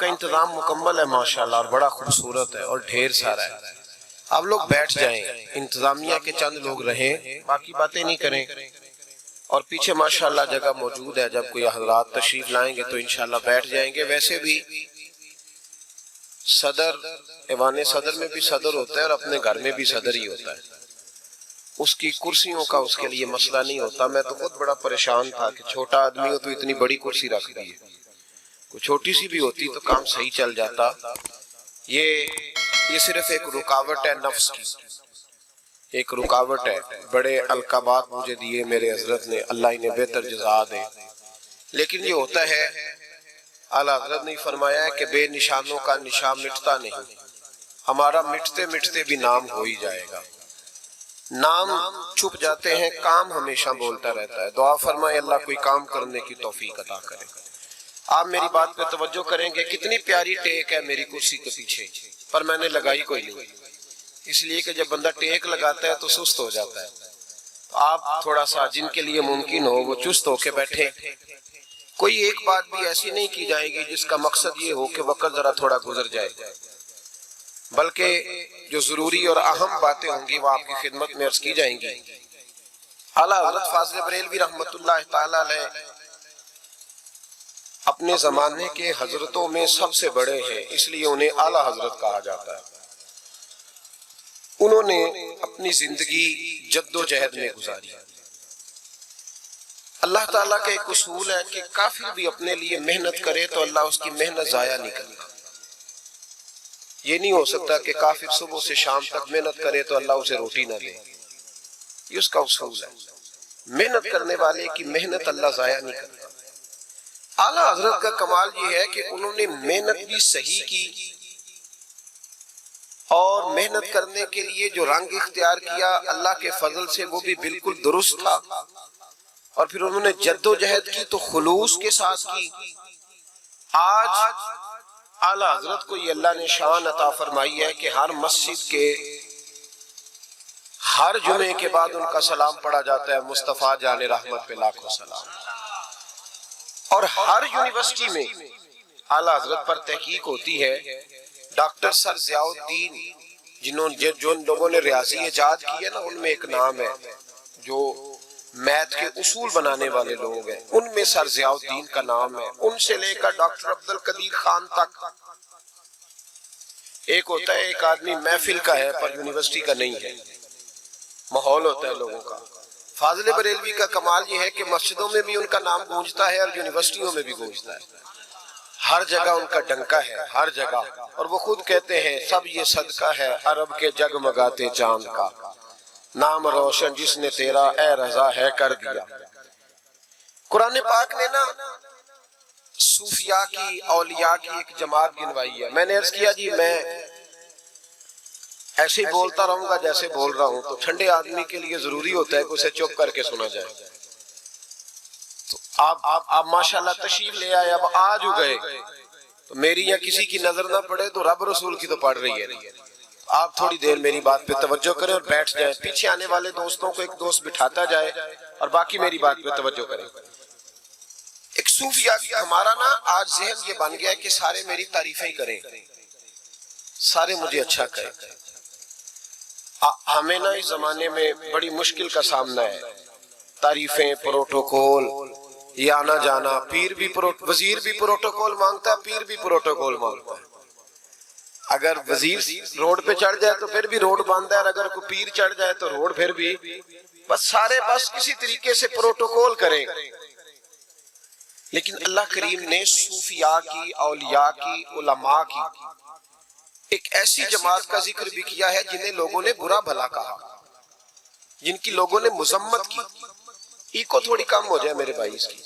کا انتظام مکمل ہے ماشاءاللہ اور بڑا خوبصورت ہے اور ڈھیر سارا ہے. آپ لوگ بیٹھ جائیں، انتظامیہ کے چند لوگ رہیں، باقی باتیں نہیں کریں. اور پیچھے ماشاءاللہ جگہ موجود ہے، جب کوئی حضرات تشریف لائیں گے تو انشاءاللہ بیٹھ جائیں گے. ویسے بھی صدر، ایوان صدر میں بھی صدر ہوتا ہے اور اپنے گھر میں بھی صدر ہی ہوتا ہے. اس کی کرسیوں کا اس کے لیے مسئلہ نہیں ہوتا. میں تو خود بڑا پریشان تھا کہ چھوٹا آدمی ہو تو اتنی بڑی کرسی رکھ دی ہے. کوئی چھوٹی سی بھی ہوتی تو کام صحیح چل جاتا. یہ صرف ایک رکاوٹ ہے نفس کی، ایک رکاوٹ ہے. بڑے القابات مجھے دیے میرے حضرت نے، اللہ انہیں بہتر جزا دے. لیکن یہ ہوتا ہے، اعلیٰ حضرت نے فرمایا ہے کہ بے نشانوں کا نشان مٹتا نہیں. ہمارا مٹتے مٹتے بھی نام ہو ہی جائے گا. نام چھپ جاتے ہیں، کام ہمیشہ بولتا رہتا ہے. دعا فرمائے اللہ کوئی کام کرنے کی توفیق عطا کرے. آپ میری بات پہ توجہ کریں گے. کتنی پیاری ٹیک ہے میری کرسی کے پیچھے، پر میں نے لگائی کوئی نہیں، اس لیے کہ جب بندہ ٹیک لگاتا ہے تو سست ہو جاتا ہے. آپ تھوڑا سا جن کے لیے ممکن ہو وہ چست ہو کے بیٹھے. کوئی ایک بات بھی ایسی نہیں کی جائے گی جس کا مقصد یہ ہو کہ وقت ذرا تھوڑا گزر جائے، بلکہ جو ضروری اور اہم باتیں ہوں گی وہ آپ کی خدمت میں عرض کی جائیں گی. اعلیٰ حضرت فاضل بریلوی رحمت اللہ تعالی علیہ اپنے زمانے کے حضرتوں میں سب سے بڑے ہیں، اس لیے انہیں اعلیٰ حضرت کہا جاتا ہے. انہوں نے اپنی زندگی جد و جہد میں گزاری. اللہ تعالیٰ کا ایک اصول ہے کہ کافر بھی اپنے لیے محنت کرے تو اللہ اس کی محنت ضائع نہیں کرتا. یہ نہیں ہو سکتا کہ کافر صبح سے شام تک محنت کرے تو اللہ اسے روٹی نہ دے. یہ اس کا اصول ہے. محنت کرنے والے کی محنت اللہ ضائع نہیں کرتا. اعلیٰ حضرت کا کمال یہ ہے کہ انہوں نے محنت بھی صحیح کی اور محنت کرنے کے لیے جو رنگ اختیار کیا اللہ کے فضل سے وہ بھی بالکل درست تھا. اور پھر انہوں نے جد و جہد کی تو خلوص کے ساتھ کی. آج اعلیٰ حضرت کو یہ اللہ نے شان عطا فرمائی ہے کہ ہر مسجد کے ہر جمعے کے بعد ان کا سلام پڑھا جاتا ہے، مصطفیٰ جان رحمت پہ لاکھوں سلام. اور ہر یونیورسٹی میں اعلیٰ حضرت پر تحقیق ہوتی ہے. ڈاکٹر سر ضیاء الدین جن لوگوں نے ریاضی ایجاد کی ہے نا، ان میں ایک نام ہے جو میتھ کے اصول بنانے والے لوگ ہیں، ان میں سر ضیاء الدین کا نام ہے. ان سے لے کر ڈاکٹر عبد القدیر خان تک. ایک ہوتا ہے ایک آدمی محفل کا ہے پر یونیورسٹی کا نہیں ہے، ماحول ہوتا ہے لوگوں کا. فاضل بریلوی کا کمال یہ ہے کہ مسجدوں میں بھی ان کا نام گونجتا ہے اور یونیورسٹیوں میں بھی گونجتا ہے. ہر جگہ ان کا ڈنکا ہے، ہر جگہ. اور وہ خود کہتے ہیں سب یہ صدقہ ہے عرب کے جگمگاتے چاند کا، نام روشن جس نے تیرا اے رضا ہے کر دیا. قرآن پاک نے نا صوفیاء کی، اولیاء کی ایک جماعت گنوائی ہے. میں نے عرض کیا جی میں ایسے ہی بولتا رہوں گا جیسے بول رہا ہوں، تو ٹھنڈے آدمی کے لیے ضروری ہوتا ہے کہ اسے چپ کر کے سنا جائے. تو آپ ماشاءاللہ تشریف لے آئے، اب آج گئے تو میری یا کسی کی نظر نہ پڑے تو رب رسول کی تو پڑ رہی ہے. آپ تھوڑی دیر میری بات پہ توجہ کریں اور بیٹھ جائیں. پیچھے آنے والے دوستوں کو ایک دوست بٹھاتا جائے اور باقی میری بات پہ توجہ کریں. ایک صوفیاء ہمارا نا آج ذہن یہ بن گیا ہے کہ سارے میری تعریفیں ہی کریں، سارے مجھے اچھا کریں. ہمیں نا اس زمانے میں بڑی مشکل کا سامنا ہے. تعریفیں، پروٹوکول، یہ آنا جانا. پیر بھی وزیر بھی پروٹوکول مانگتا ہے، پیر بھی پروٹوکول مانگتا ہے. اگر وزیر روڈ پہ چڑھ جائے تو پھر بھی روڈ باندھتا ہے، اور اگر کوئی پیر چڑھ جائے تو روڈ پھر بھی. بس سارے بس کسی طریقے سے پروٹوکول کریں. لیکن اللہ کریم نے صوفیاء کی، اولیاء کی، علماء کی ایک ایسی جماعت کا ذکر بھی کیا ہے جنہیں لوگوں نے برا بھلا کہا، جن کی لوگوں نے مذمت کی. ایکو تھوڑی کم ہو جائے میرے بھائی، اس کی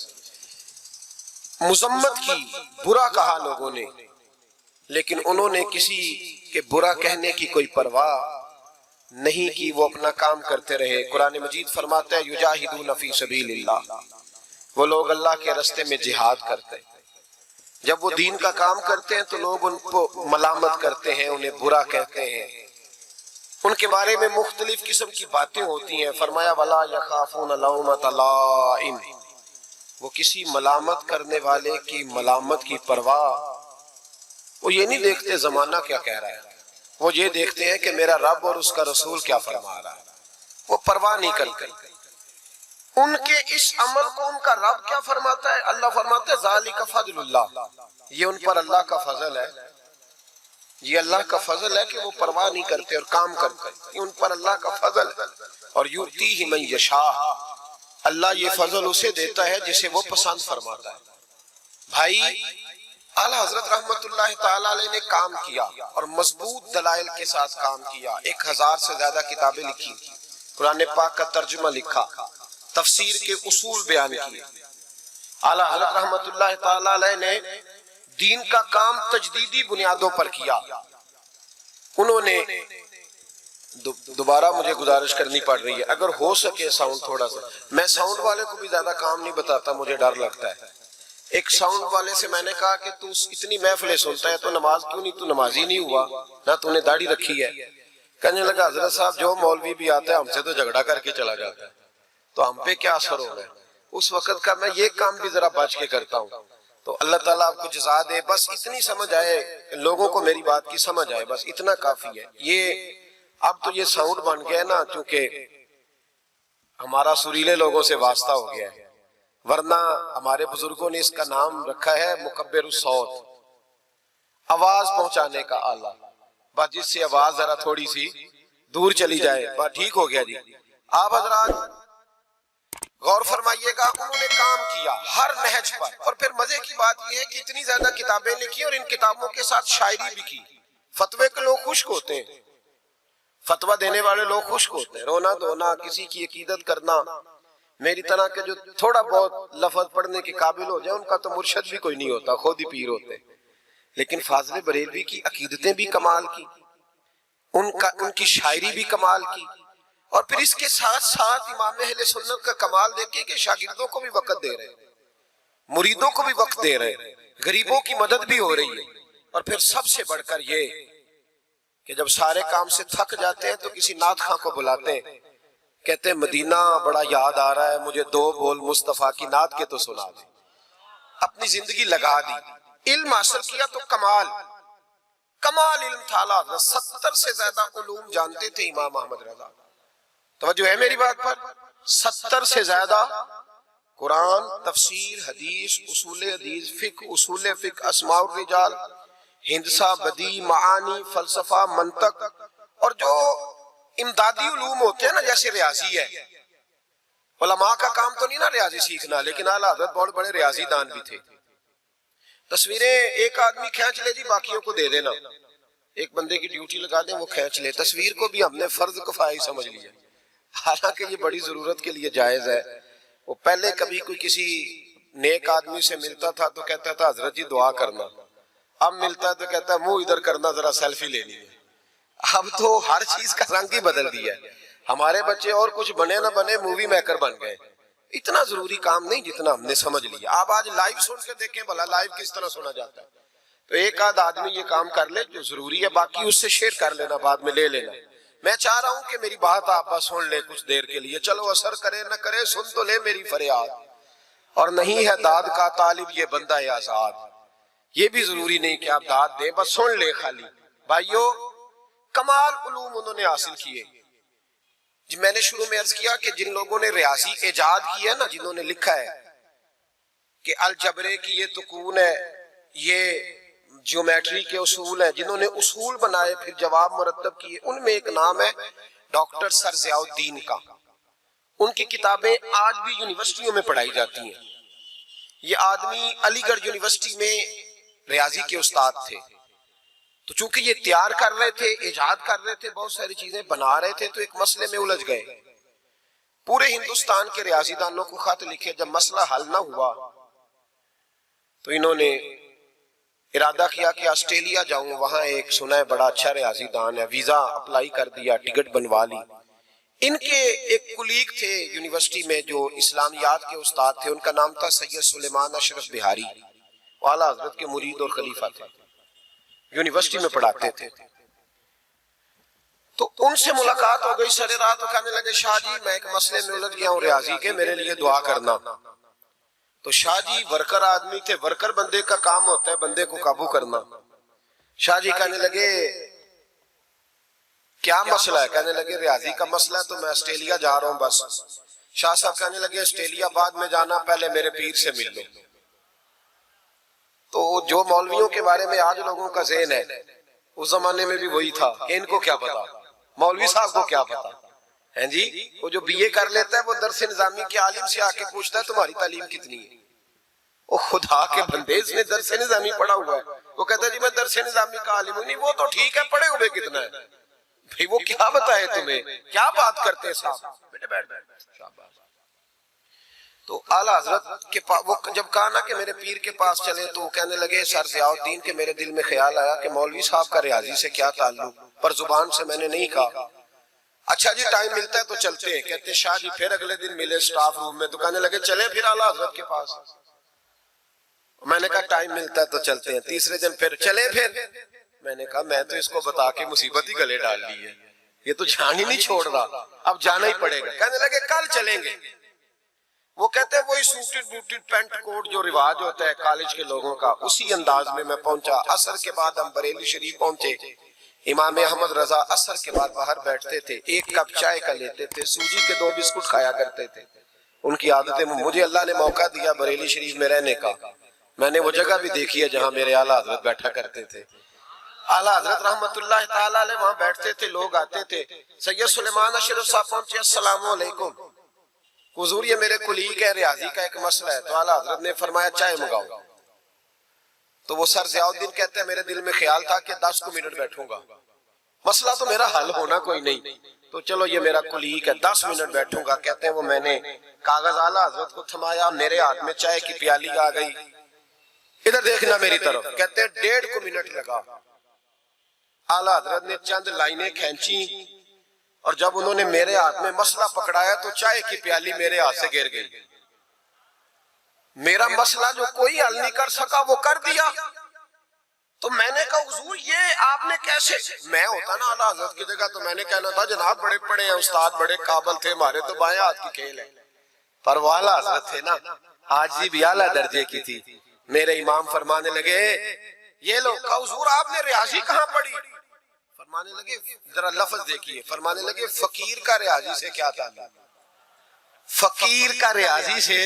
مذمت کی، برا کہا لوگوں نے، لیکن انہوں نے کسی کے برا کہنے کی کوئی پرواہ نہیں کی. وہ اپنا کام کرتے رہے. قرآن مجید فرماتا ہے یجاہدون فی سبیل اللہ، وہ لوگ اللہ کے راستے میں جہاد کرتے ہیں. جب وہ دین کا کام کرتے ہیں تو لوگ ان کو ملامت کرتے ہیں، انہیں برا کہتے ہیں، ان کے بارے میں مختلف قسم کی باتیں ہوتی ہیں. فرمایا وَلَا يَخَافُونَ لَوْمَةَ لَائِمٍ، وہ کسی ملامت کرنے والے کی ملامت کی پرواہ وہ یہ نہیں دیکھتے زمانہ کیا کہہ رہا ہے، وہ یہ دیکھتے ہیں کہ میرا رب اور اس کا رسول کیا فرما رہا ہے، وہ پرواہ نہیں کرتے ان کے اس عمل کو ان کا رب کیا فرماتا ہے۔ اللہ فرماتا ہے ذالک فضل اللہ، یہ ان پر اللہ کا فضل ہے، یہ اللہ کا فضل ہے کہ وہ پرواہ نہیں کرتے اور کام کرتے، یہ ان پر اللہ کا فضل ہے۔ اور یؤتیہ من یشاء، اللہ یہ فضل اسے دیتا ہے جسے وہ پسند فرماتا ہے۔ بھائی اعلیٰ حضرت رحمت اللہ تعالیٰ علیہ نے کام کیا اور مضبوط دلائل کے ساتھ کام کیا، 1000 سے زیادہ کتابیں لکھی، قرآن پاک کا ترجمہ لکھا، تفسیر کے اصول بیان کیے۔ اعلیٰ حضرت رحمت اللہ تعالیٰ علیہ نے دین کا کام تجدیدی بنیادوں پر کیا۔ انہوں نے دوبارہ مجھے گزارش کرنی پڑ رہی ہے، اگر ہو سکے ساؤنڈ تھوڑا سا، میں ساؤنڈ والے کو بھی زیادہ کام نہیں بتاتا، مجھے ڈر لگتا ہے۔ ایک ساؤنڈ والے سے میں نے کہا کہ تو اتنی محفلیں سنتا ہے تو نماز کیوں نہیں، تو نمازی نہیں ہوا نہ، تو نے داڑھی رکھی ہے۔ کہنے لگا حضرت صاحب جو مولوی بھی آتا ہے ہم سے تو جھگڑا کر کے چلا جاتا ہے، تو ہم پہ کیا اثر ہو رہا ہے۔ اس وقت کا میں یہ کام بھی ذرا بچ کے کرتا ہوں، تو اللہ تعالیٰ آپ کو جزا دے، بس اتنی سمجھ آئے لوگوں کو، میری بات کی سمجھ آئے، بس اتنا کافی ہے۔ یہ اب تو یہ ساؤنڈ بن گیا نا، چونکہ ہمارا سریلے لوگوں سے واسطہ ہو گیا ہے، ورنہ ہمارے بزرگوں نے اس کا نام رکھا ہے مکبر الصوت، آواز پہنچانے کا آلہ، بس جس سے آواز ذرا تھوڑی سی دور چلی جائے، بس ٹھیک ہو گیا جی۔ آپ حضرات غور فرمائیے گا، انہوں نے کام کیا ہر نہج پر، اور پھر مزے کی بات یہ ہے کہ اتنی زیادہ کتابیں لکھی اور ان کتابوں کے ساتھ شاعری بھی کی۔ فتوے کے لوگ خشک ہوتے ہیں، فتوہ دینے والے لوگ خشک ہوتے ہیں، رونا دھونا، کسی کی عقیدت کرنا، میری طرح کے جو تھوڑا بہت لفظ پڑھنے کے قابل ہو جائے ان کا تو مرشد بھی کوئی نہیں ہوتا، خود ہی پیر ہوتے۔ لیکن فاضل بریلوی کی عقیدتیں بھی کمال کی، ان کی شاعری بھی کمال کی، اور پھر اس کے ساتھ ساتھ امام اہل سنت کا کمال دیکھیں کہ شاگردوں کو بھی وقت دے رہے ہیں، مریدوں کو بھی وقت دے رہے ہیں، غریبوں کی مدد بھی ہو رہی ہے۔ اور پھر سب سے بڑھ کر یہ کہ جب سارے کام سے تھک جاتے ہیں تو کسی نعت خواں کو بلاتے ہیں، کہتے ہیں مدینہ بڑا یاد آ رہا ہے، مجھے 2 بول مصطفیٰ کی نعت کے تو سنا دے۔ اپنی زندگی لگا دی، علم حاصل کیا تو کمال علم تھا۔ 70 سے زیادہ علوم جانتے تھے امام احمد رضا، توجہ ہے میری بات پر، 70 سے زیادہ، قرآن، تفسیر، حدیث، اصول حدیث، فقہ، اصول فقہ، اسماء الرجال، ہندسہ، بدیع، معانی، فلسفہ، منطق، اور جو امدادی علوم ہوتے ہیں نا جیسے ریاضی ہے، علماء کا کام تو نہیں نا ریاضی سیکھنا، لیکن اعلیٰ حضرت بہت بڑے ریاضی دان بھی تھے۔ تصویریں ایک آدمی کھینچ لے جی، باقیوں کو دے دینا، ایک بندے کی ڈیوٹی لگا دیں وہ کھینچ لے، تصویر کو بھی ہم نے فرض کفائی سمجھ لیا، حالانکہ یہ بڑی ضرورت کے لیے جائز ہے۔ وہ پہلے کبھی کوئی کسی نیک آدمی سے ملتا تھا تو کہتا تھا حضرت جی دعا کرنا، اب ملتا ہے تو کہتا ہے منہ ادھر کرنا، ذرا سیلفی لینی ہے۔ اب تو ہر چیز کا رنگ ہی بدل دیا ہے، ہمارے بچے اور کچھ بنے نہ بنے مووی میکر بن گئے۔ اتنا ضروری کام نہیں جتنا ہم نے سمجھ لیا۔ آپ آج لائیو سن کے دیکھیں بھلا لائیو کس طرح سنا جاتا ہے، تو ایک آدھ آدمی یہ کام کر لے جو ضروری ہے، باقی اس سے شیئر کر لینا، بعد میں لے لینا۔ میں چاہ رہا ہوں کہ میری بات آپ بس سن لے کچھ دیر کے لیے، چلو اثر کرے نہ کرے، سن تو لے میری فریاد۔ اور نہیں ہے داد کا طالب یہ بندہ آزاد، یہ بھی ضروری نہیں کہ آپ داد دیں، بس سن لے خالی۔ بھائیو کمال علوم انہوں نے حاصل کیے۔ جی میں نے شروع میں عرض کیا کہ جن لوگوں نے ریاضی ایجاد کی ہے نا، جنہوں نے لکھا ہے کہ الجبرے کی یہ تکون ہے، یہ جیومیٹری کے اصول ہیں، جنہوں نے اصول بنائے پھر جواب مرتب کیے، ان میں ایک نام ہے ڈاکٹر سر ضیاء الدین کا۔ ان کی کتابیں آج بھی یونیورسٹیوں میں پڑھائی جاتی ہیں۔ یہ آدمی علی گڑھ یونیورسٹی میں ریاضی کے استاد تھے، تو چونکہ یہ تیار کر رہے تھے، ایجاد کر رہے تھے، بہت ساری چیزیں بنا رہے تھے، تو ایک مسئلے میں الجھ گئے۔ پورے ہندوستان کے ریاضی دانوں کو خط لکھے، جب مسئلہ حل نہ ہوا تو انہوں نے ارادہ کیا کہ آسٹریلیا جاؤں، وہاں ایک سنا ہے بڑا اچھا ریاضی دان ہے، ویزا اپلائی کر دیا، ٹکٹ بنوا لی۔ ان کے ایک کلیگ تھے یونیورسٹی میں جو اسلامیات کے استاد تھے، ان کا نام تھا سید سلیمان اشرف بہاری، اعلیٰ حضرت کے مرید اور خلیفہ تھے، یونیورسٹی میں پڑھاتے تھے۔ تو ان سے ملاقات ہو گئی سر رات، وہ کہنے لگے شاہ جی میں ایک مسئلے میں الجھ گیا ہوں ریاضی کے، میرے لیے دعا کرنا۔ تو شاہ جی ورکر آدمی تھے، ورکر بندے کا کام ہوتا ہے بندے کو قابو کرنا، شاہ جی کہنے لگے کیا مسئلہ ہے؟ کہنے لگے ریاضی کا مسئلہ ہے تو میں آسٹریلیا جا رہا ہوں بس۔ شاہ صاحب کہنے لگے آسٹریلیا بعد میں جانا، پہلے میرے پیر سے مل لو۔ تو جو مولویوں کے بارے میں آج لوگوں کا ذہن ہے، اس زمانے میں بھی وہی تھا کہ ان کو کیا پتا، مولوی صاحب کو کیا پتا ہے جی۔ وہ جو بی اے کر لیتا ہے وہ درس نظامی کے عالم سے آ کے پوچھتا ہے تمہاری تعلیم کتنی ہے؟ وہ خدا کے بندے، اس نے درس نظامی پڑھا ہوا ہے، وہ کہتا ہے جی میں درس نظامی کا عالم ہوں۔ نہیں وہ تو ٹھیک ہے، پڑھے ہوئے کتنا ہے بھئی، وہ کیا بتائے تمہیں، کیا بات کرتے صاحب، بیٹے بیٹھ شاباش۔ تو اعلیٰ حضرت کے پاس وہ جب کہا نا کہ میرے پیر کے پاس چلے، تو وہ کہنے لگے سر ضیاء الدین کے میرے دل میں خیال آیا کہ مولوی صاحب کا ریاضی سے کیا تعلق، پر زبان سے میں نے نہیں کہا۔ اچھا جی ٹائم ملتا ہے تو چلتے ہیں۔ کہتے شاہ جی پھر اگلے دن ملے سٹاف روم میں، تو کہنے لگے چلیں پھر اعلیٰ حضرت کے پاس۔ میں نے کہا ٹائم ملتا ہے تو چلتے ہیں۔ تیسرے دن پھر چلے، پھر میں نے کہا میں تو اس کو بتا کے مصیبت ہی گلے ڈال لی ہے، یہ تو جان ہی نہیں چھوڑ رہا، اب جانا ہی پڑے گا۔ کہنے لگے کل چلیں گے۔ وہ کہتے ہیں وہی سوٹڈ بوٹڈ پینٹ کوٹ جو رواج ہوتا ہے کالج کے لوگوں کا، اسی انداز میں میں پہنچا۔ عصر کے بعد ہم بریلی شریف پہنچے۔ امام احمد رضا عصر کے بعد باہر بیٹھتے تھے، ایک کپ چائے کا لیتے تھے، سوجی کے 2 بسکٹ کھایا کرتے تھے، ان کی عادتیں۔ مجھے اللہ نے موقع دیا بریلی شریف میں رہنے کا، میں نے وہ جگہ بھی دیکھی ہے جہاں میرے اعلیٰ حضرت بیٹھا کرتے تھے۔ اعلیٰ حضرت رحمت اللہ تعالیٰ علیہ وہاں بیٹھتے تھے، لوگ آتے تھے۔ سید سلیمان اشرف صاحب پہنچے، السلام علیکم حضور یہ میرے کلیگ ہے، ریاضی کا ایک مسئلہ ہے۔ تو اعلیٰ حضرت نے فرمایا چائے منگاؤ۔ تو وہ سر ضیاء الدین کہتے ہیں میرے دل میں خیال تھا کہ 10 منٹ بیٹھوں گا، مسئلہ تو میرا حل ہونا کوئی نہیں، تو چلو یہ میرا کلیگ ہے 10 منٹ بیٹھوں گا۔ کہتے ہیں وہ میں نے کاغذ اعلیٰ حضرت کو تھمایا، میرے ہاتھ میں چائے کی پیالی آ گئی، ادھر دیکھنا میری طرف۔ کہتے ہیں 1.5 منٹ لگا، اعلیٰ حضرت نے چند لائنیں کھینچی، اور جب انہوں نے میرے ہاتھ میں مسئلہ پکڑایا تو چائے کی پیالی میرے ہاتھ سے گر گئی۔ میرا مسئلہ جو کوئی حل نہیں کر سکا وہ کر دیا۔ تو میں نے کہا حضور یہ آپ نے کیسے؟ میں ہوتا نا اعلیٰ حضرت کی جگہ تو میں نے کہنا تھا جناب بڑے پڑھے ہیں استاد، بڑے قابل تھے، ہمارے تو بائیں ہاتھ کی کھیل ہے، پر وہ اعلیٰ حضرت تھے نا، عاجزی بھی اعلیٰ درجے کی تھی۔ میرے امام فرمانے لگے یہ لو، کہا حضور آپ نے ریاضی کہاں پڑھی؟ فرمانے لگے ذرا لفظ دیکھیے، فرمانے لگے فقیر کا ریاضی سے کیا تعلق؟ فقیر کا ریاضی سے؟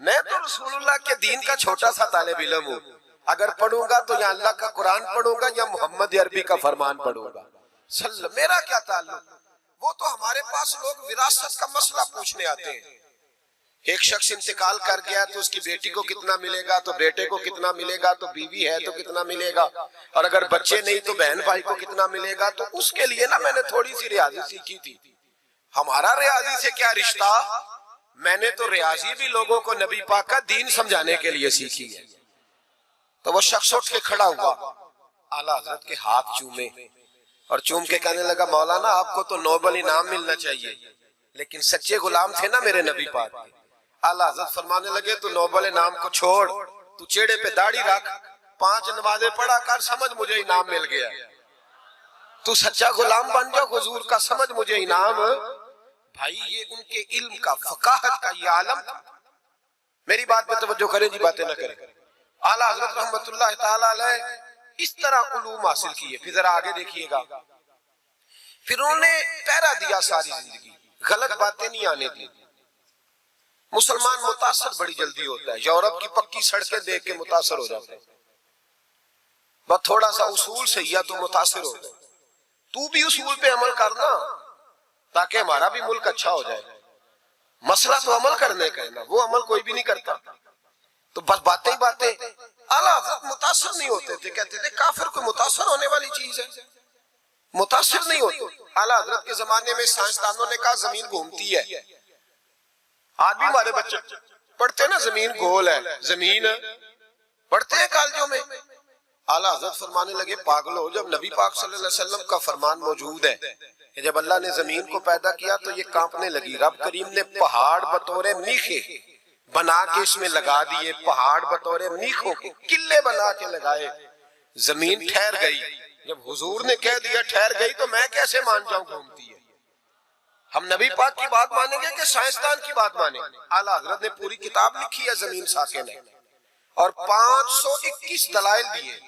میں تو رسول اللہ کے دین کا چھوٹا سا طالب علم ہوں، اگر پڑھوں گا تو یا اللہ کا قرآن پڑھوں گا یا محمد عربی کا فرمان پڑھوں گا، میرا کیا تعلق؟ وہ تو ہمارے پاس لوگ وراثت کا مسئلہ پوچھنے آتے ہیں، ایک شخص انتقال کر گیا تو اس کی بیٹی کو کتنا ملے گا، تو بیٹے کو کتنا ملے گا، تو بیوی ہے تو کتنا ملے گا، اور اگر بچے نہیں تو بہن بھائی کو کتنا ملے گا۔ تو اس کے لیے نا میں نے تھوڑی سی ریاضی سیکھی تھی۔ ہمارا ریاضی سے کیا رشتہ؟ میں نے تو ریاضی بھی لوگوں کو نبی پاک کا دین سمجھانے کے لیے سیکھی ہے۔ تو وہ شخص اٹھ کے کھڑا ہوا، اعلیٰ حضرت کے ہاتھ چومے، اور چوم کے کہنے لگا مولانا آپ کو تو نوبل انعام ملنا چاہیے، لیکن سچے غلام تھے نا میرے نبی پاک۔ اعلیٰ حضرت فرمانے لگے تو نوبل انعام کو چھوڑ، تو چیڑے پہ داڑھی رکھ، 5 نمازیں پڑھا کر، سمجھ مجھے انعام مل گیا، تو سچا غلام بن جاؤ حضور کا، سمجھ مجھے انعام۔ بھائی یہ ان کے علم کا، فقاہت کا یہ عالم تھا۔ میری بات پہ توجہ کریں جی، باتیں نہ کریں۔ اعلیٰ حضرت رحمت اللہ تعالیٰ علیہ اس طرح علوم حاصل کیے۔ پھر ذرا آگے دیکھیے گا، پھر انہوں نے پہرا دیا ساری زندگی، غلط باتیں نہیں آنے دی۔ مسلمان متاثر بڑی جلدی ہوتا ہے، یورپ کی پکی سڑکیں دیکھ کے متاثر ہو جاتا ہے، بس تھوڑا سا اصول صحیح ہے تو متاثر ہو جائے۔ تو بھی اصول پہ عمل کرنا تاکہ ہمارا بھی ملک اچھا ہو جائے۔ مسئلہ تو عمل کرنے کا ہے نا، وہ عمل کوئی بھی نہیں کرتا، تو بس باتیں ہی باتیں۔ اعلیٰ حضرت متاثر نہیں ہوتے تھے، کہتے تھے کافر کو متاثر ہونے والی چیز ہے، متاثر نہیں ہوتے۔ اعلیٰ حضرت کے زمانے میں سائنسدانوں نے کہا زمین گھومتی ہے، آج بھی ہمارے بچے پڑھتے ہیں نا زمین گول ہے، زمین پڑھتے ہیں کالجوں میں۔ اعلیٰ حضرت فرمانے لگے پاگلو، جب نبی پاک صلی اللہ علیہ وسلم کا فرمان موجود ہے کہ جب اللہ نے زمین کو پیدا کیا تو یہ کانپنے لگی، رب کریم نے پہاڑ بطور میخے بنا کے اس میں لگا دیے، پہاڑ بطور میخوں کے قلعے بنا کے لگائے، زمین ٹھہر گئی۔ جب حضور نے کہہ دیا ٹھہر گئی تو میں کیسے مان جاؤں گھومتی ہے؟ ہم نبی پاک کی بات مانیں گے کہ سائنسدان کی بات مانیں گے؟ اعلیٰ حضرت نے پوری کتاب لکھی ہے زمین ساکن ہے، اور 521 دلائل دیے۔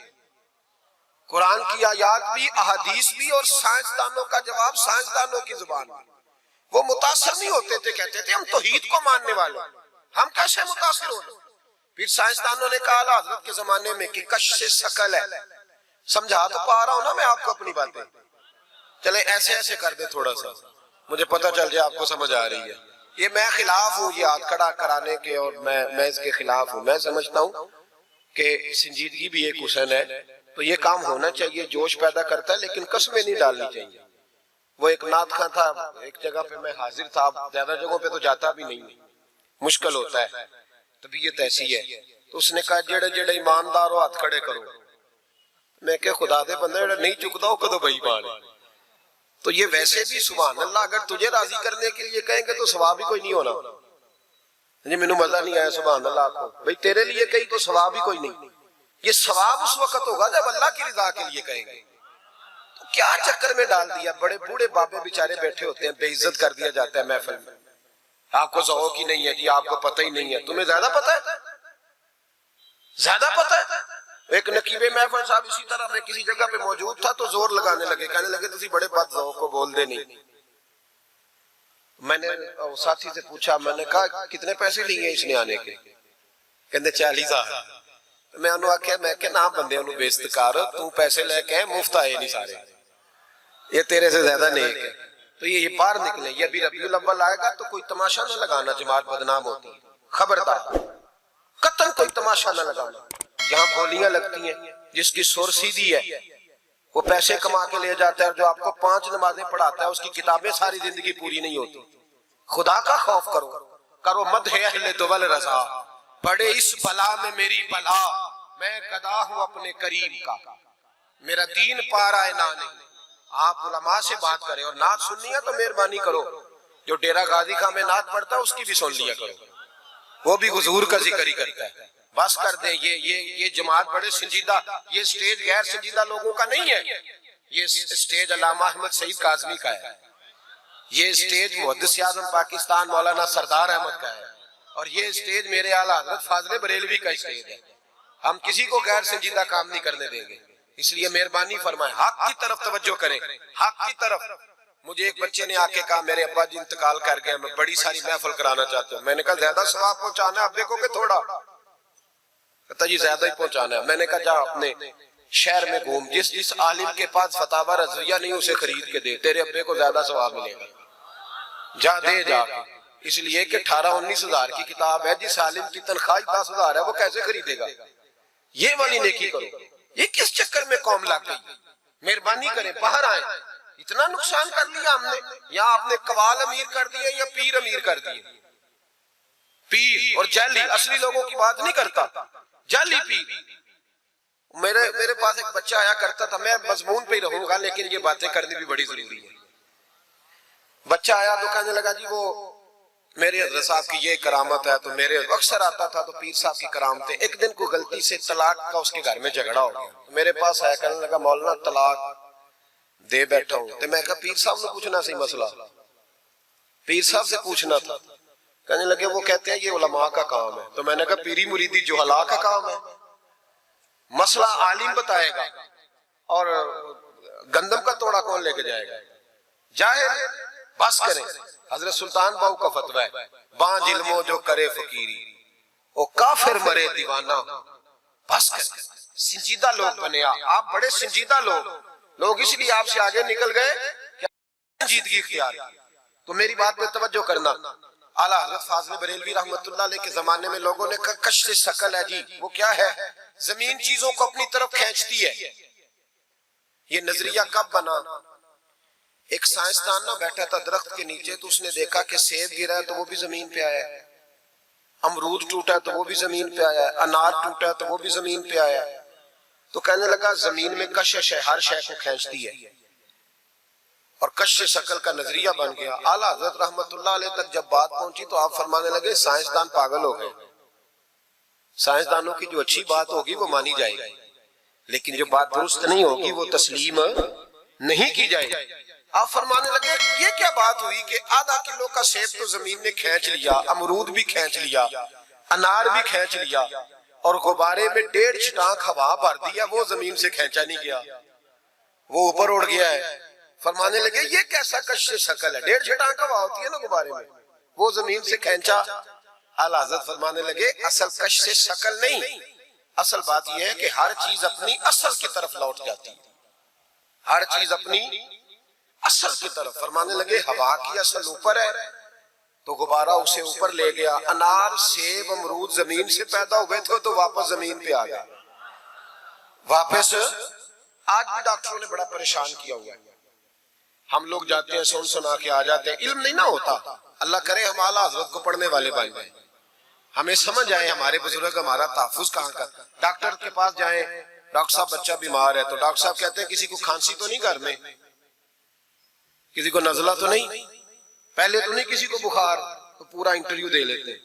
قرآن کی آیات بھی، احادیث بھی، اور سائنسدانوں کا جواب سائنسدانوں کی زبان میں۔ وہ متاثر نہیں ہوتے تھے، کہتے تھے ہم توحید کو ماننے والے، ہم کیسے متاثر ہو گئے؟ پھر سائنسدانوں نے کہا اعلیٰ حضرت کے زمانے میں کہ کش ثقل ہے۔ سمجھا تو پا رہا ہوں نا میں آپ کو اپنی باتیں، چلے ایسے ایسے کر دے تھوڑا سا، مجھے پتہ چل جائے آپ کو سمجھ آ رہی ہے۔ یہ میں خلاف ہوں یہ ہاتھ کھڑا کرانے کے، اور میں اس کے خلاف ہوں۔ میں سمجھتا ہوں کہ سنجیدگی بھی ایک حسن ہے، تو یہ کام ہونا چاہیے، جوش پیدا کرتا ہے، لیکن قسمیں نہیں ڈالنی چاہیے۔ وہ ایک نعت خواں تھا، ایک جگہ پہ میں حاضر تھا، زیادہ جگہوں پہ تو جاتا بھی نہیں، مشکل ہوتا ہے، طبیعت ایسی ہے۔ تو اس نے کہا جڑے جڑے ایماندار ہو ہاتھ کھڑے کرو۔ میں کہ خدا دے بندے جڑا نہیں چکتا ہو کدو بھائی مان ہے۔ تو یہ ویسے بھی سبحان اللہ اگر تجھے راضی کرنے کے لیے کہیں گے تو ثواب ہی کوئی نہیں ہونا۔ جی مینوں مزہ نہیں آیا سبحان اللہ کو، بھائی تیرے لیے کہیں تو ثواب ہی کوئی نہیں۔ یہ ثواب اس وقت ہوگا جب اللہ کی رضا کے لیے کہیں گے۔ تو کیا چکر میں ڈال دیا، بڑے بوڑھے بابے بیچارے بیٹھے ہوتے ہیں، بے عزت کر دیا جاتا ہے محفل میں۔ آپ کو ذوق ہی نہیں ہے جی، آپ کو پتہ ہی نہیں ہے۔ تمہیں زیادہ پتہ ہے، زیادہ پتہ ہے۔ ایک نقیب محفل صاحب اسی طرح میں کسی جگہ پہ موجود تھا تو زور لگانے لگے، کہنے لگے تسی بڑے بد ذوق کو بول دے نہیں۔ میں نے ساتھی سے پوچھا، میں نے کہا کتنے پیسے لیے اس نے آنے کے؟ کہندے 40,000۔ میں انہوں آکھیا میں کہ نہ بندے انہوں بے استقار، تو پیسے لے کے مفت آئے نہیں سارے، یہ تیرے سے زیادہ نیک ہے۔ تو یہ باہر نکلے، یہ ابھی ربیع الاول آئے گا تو کوئی تماشا نہ لگانا، جماعت بدنام ہوتی ہے، خبردار قطعاً کوئی تماشا نہ لگانا۔ جہاں بولیاں لگتی ہیں، جس کی سر سیدھی ہے وہ پیسے کما کے لے جاتا ہے، اور جو آپ کو 5 نمازیں پڑھاتا ہے اس کی کتابیں ساری زندگی پوری نہیں ہوتی۔ خدا کا خوف کرو، کرو مدح اہل دول رضا، پڑے اس بلا میں میری بلا، میں گدا ہوں اپنے کریم کا، میرا دین پا رہا ہے نہ نہیں۔ آپ علماء سے بات کریں، اور نعت سننی ہے تو مہربانی کرو، جو ڈیرہ غازی خان میں نعت پڑھتا ہے اس کی بھی سن لیا کرو، وہ بھی حضور کا ذکر ہی کرتا ہے۔ بس کر دیں، یہ جماعت بڑے سنجیدہ، یہ سٹیج غیر سنجیدہ لوگوں کا نہیں ہے، یہ سٹیج علامہ احمد سعید کاظمی کا ہے، یہ سٹیج محدث اعظم پاکستان مولانا سردار احمد کا ہے، اور یہ سٹیج میرے اعلیٰ حضرت فاضل بریلوی کا سٹیج ہے۔ ہم کسی کو غیر سنجیدہ کام نہیں کرنے دیں گے، اس لیے مہربانی فرمائیں حق کی طرف توجہ کریں، حق کی طرف۔ مجھے ایک بچے نے آ کے کہا میرے ابا جی انتقال کر گئے، میں بڑی ساری محفل کرانا چاہتا ہوں۔ میں نے کہا زیادہ ثواب پہنچانا ہے، اب دیکھو کہ تھوڑا، کہتا جی زیادہ ہی پہنچانا ہے۔ میں نے کہا جا اپنے شہر میں گھوم، جس عالم کے پاس فتاوی رضویہ نہیں اسے خرید کے دے، تیرے ابے کو زیادہ ثواب ملے گا، جا دے جا کے۔ اس لیے کہ 18-19 ہزار کی کتاب ہے، جس عالم کی تنخواہ 10 ہزار ہے وہ کیسے خریدے گا؟ یہ والی نیکی کرو۔ یہ کس چکر میں قوم لگ گئی؟ مہربانی کریں باہر آئیں، اتنا نقصان کر لیا ہم نے، یا آپ نے قوال امیر کر دیے یا پیر امیر کر دیے۔ پیر اور جعلی، اصلی لوگوں کی بات نہیں کرتا، جعلی پیر۔ میرے پاس ایک بچہ آیا کرتا تھا، میں مضمون پہ ہی رہوں گا لیکن یہ باتیں کرنی بھی بڑی ضروری ہے۔ بچہ آیا تو کہنے لگا جی وہ میرے حضرت صاحب کی یہ کرامت ہے، تو میرے اکثر آتا تھا تو پیر صاحب کی کرامتیں۔ ایک دن کو غلطی سے طلاق کا اس کے گھر میں جھگڑا ہو گیا، میرے پاس آیا کہنے لگا مولانا طلاق دے بیٹھا ہوں۔ تو میں کہا پیر صاحب نے پوچھنا سی مسئلہ، پیر صاحب سے پوچھنا تھا۔ کہنے لگے وہ کہتے ہیں یہ علماء کا کام ہے۔ تو میں نے کہا پیری مریدی جہلا کا کام ہے، مسئلہ عالم بتائے گا، اور گندم کا توڑا کون لے کے جائے گا؟ جاہل۔ بس کریں، حضرت سلطان باؤ کا فتویٰ ہے، بانج علمو جو کرے فقیری وہ کافر مرے دیوانہ ہو۔ بس کریں، سنجیدہ لوگ بنے، آپ بڑے سنجیدہ لوگ اس لیے آپ سے آگے نکل گئے کہ سنجیدگی اختیار کی۔ تو میری بات میں توجہ کرنا، اعلیٰ حضرت فاضل بریلوی رحمت اللہ علیہ کے زمانے میں لوگوں نے کہا کشف ثقل ہے جی، وہ کیا ہے؟ زمین چیزوں کو اپنی طرف کھینچتی ہے۔ یہ نظریہ کب بنا؟ ایک سائنسدان نہ بیٹھا تھا درخت کے نیچے، تو اس نے دیکھا کہ سیب گرا ہے تو وہ بھی زمین پہ آیا ہے، امرود ٹوٹا ہے تو وہ بھی زمین پہ آیا ہے، انار ٹوٹا ہے تو وہ بھی زمین پہ آیا ہے۔ تو کہنے لگا زمین میں کشش ہے، ہر شے کو کھینچتی ہے، اور کشش ثقل کا نظریہ بن گیا۔ اعلیٰ حضرت رحمت اللہ علیہ تک جب بات پہنچی تو آپ فرمانے لگے سائنسدان پاگل ہو گئے، سائنسدانوں کی جو اچھی بات ہوگی وہ مانی جائے گی، لیکن جو بات درست نہیں ہوگی وہ تسلیم نہیں کی جائے گی۔ آپ فرمانے لگے یہ کیا بات ہوئی کہ آدھا کلو کا سیب تو زمین نے کھینچ لیا، امرود بھی کھینچ لیا، انار بھی کھینچ لیا، اور غبارے میں 1.5 چھٹانک ہوا بھر دیا، وہ زمین سے کھینچا نہیں گیا۔ وہ اوپر اڑ گیا ہے. فرمانے لگے یہ کیسا کش شکل ہے, 1.5 ٹانکا ہوا ہوتی ہے نا غبارے میں, وہ زمین سے کھینچا. اعلی حضرت فرمانے لگے اصل کش سے شکل نہیں, اصل بات یہ ہے کہ ہر چیز اپنی اصل کی طرف لوٹ جاتی ہے, ہر چیز اپنی اصل کی طرف. فرمانے لگے ہوا کی اصل اوپر ہے تو غبارہ اسے اوپر لے گیا. انار سیب امرود زمین سے پیدا ہوئے تھے تو واپس زمین پہ آ گئے, واپس. آج بھی ڈاکٹروں نے بڑا پریشان کیا ہوا ہے, ہم لوگ جاتے ہیں سن سنا کے آ جاتے ہیں, علم نہیں نہ ہوتا. اللہ کرے ہم اعلیٰ حضرت کو پڑھنے والے بن جائیں, ہمیں سمجھ آئے ہمارے بزرگ ہمارا تحفظ کہاں کا. ڈاکٹر کے پاس جائیں, ڈاکٹر صاحب بچہ بیمار ہے تو ڈاکٹر صاحب کہتے ہیں کسی کو کھانسی تو نہیں گھر میں, کسی کو نزلہ تو نہیں, پہلے تو نہیں کسی کو بخار, تو پورا انٹرویو دے لیتے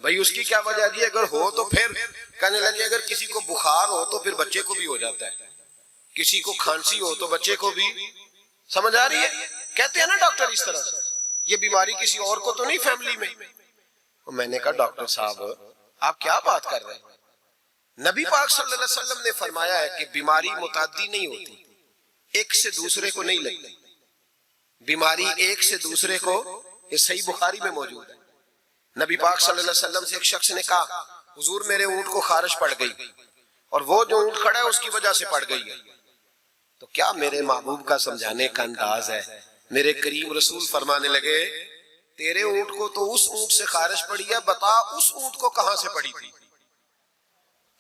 بھائی اس کی کیا وجہ ہے, اگر ہو تو پھر کہنے لگے اگر کسی کو بخار ہو تو پھر بچے کو بھی ہو جاتا ہے, کسی کو کھانسی ہو تو بچے کو بھی. سمجھ آ رہی ہے؟ کہتے ہیں نا ڈاکٹر اس طرح سے, یہ بیماری کسی اور کو تو نہیں فیملی میں. میں نے کہا ڈاکٹر صاحب آپ کیا بات کر رہے ہیں, نبی پاک صلی اللہ علیہ وسلم نے فرمایا ہے کہ بیماری متعدی نہیں ہوتی, ایک سے دوسرے کو نہیں لگتی بیماری, ایک سے دوسرے کو. یہ صحیح بخاری میں موجود ہے. نبی پاک صلی اللہ علیہ وسلم سے ایک شخص نے کہا حضور میرے اونٹ کو خارش پڑ گئی, اور وہ جو اونٹ کھڑا ہے اس کی وجہ سے پڑ گئی ہے. تو کیا میرے محبوب کا سمجھانے کا انداز ہے, میرے کریم رسول فرمانے لگے تیرے اونٹ کو تو اس اونٹ سے خارش پڑی ہے, بتا اس اونٹ کو کہاں سے پڑی تھی.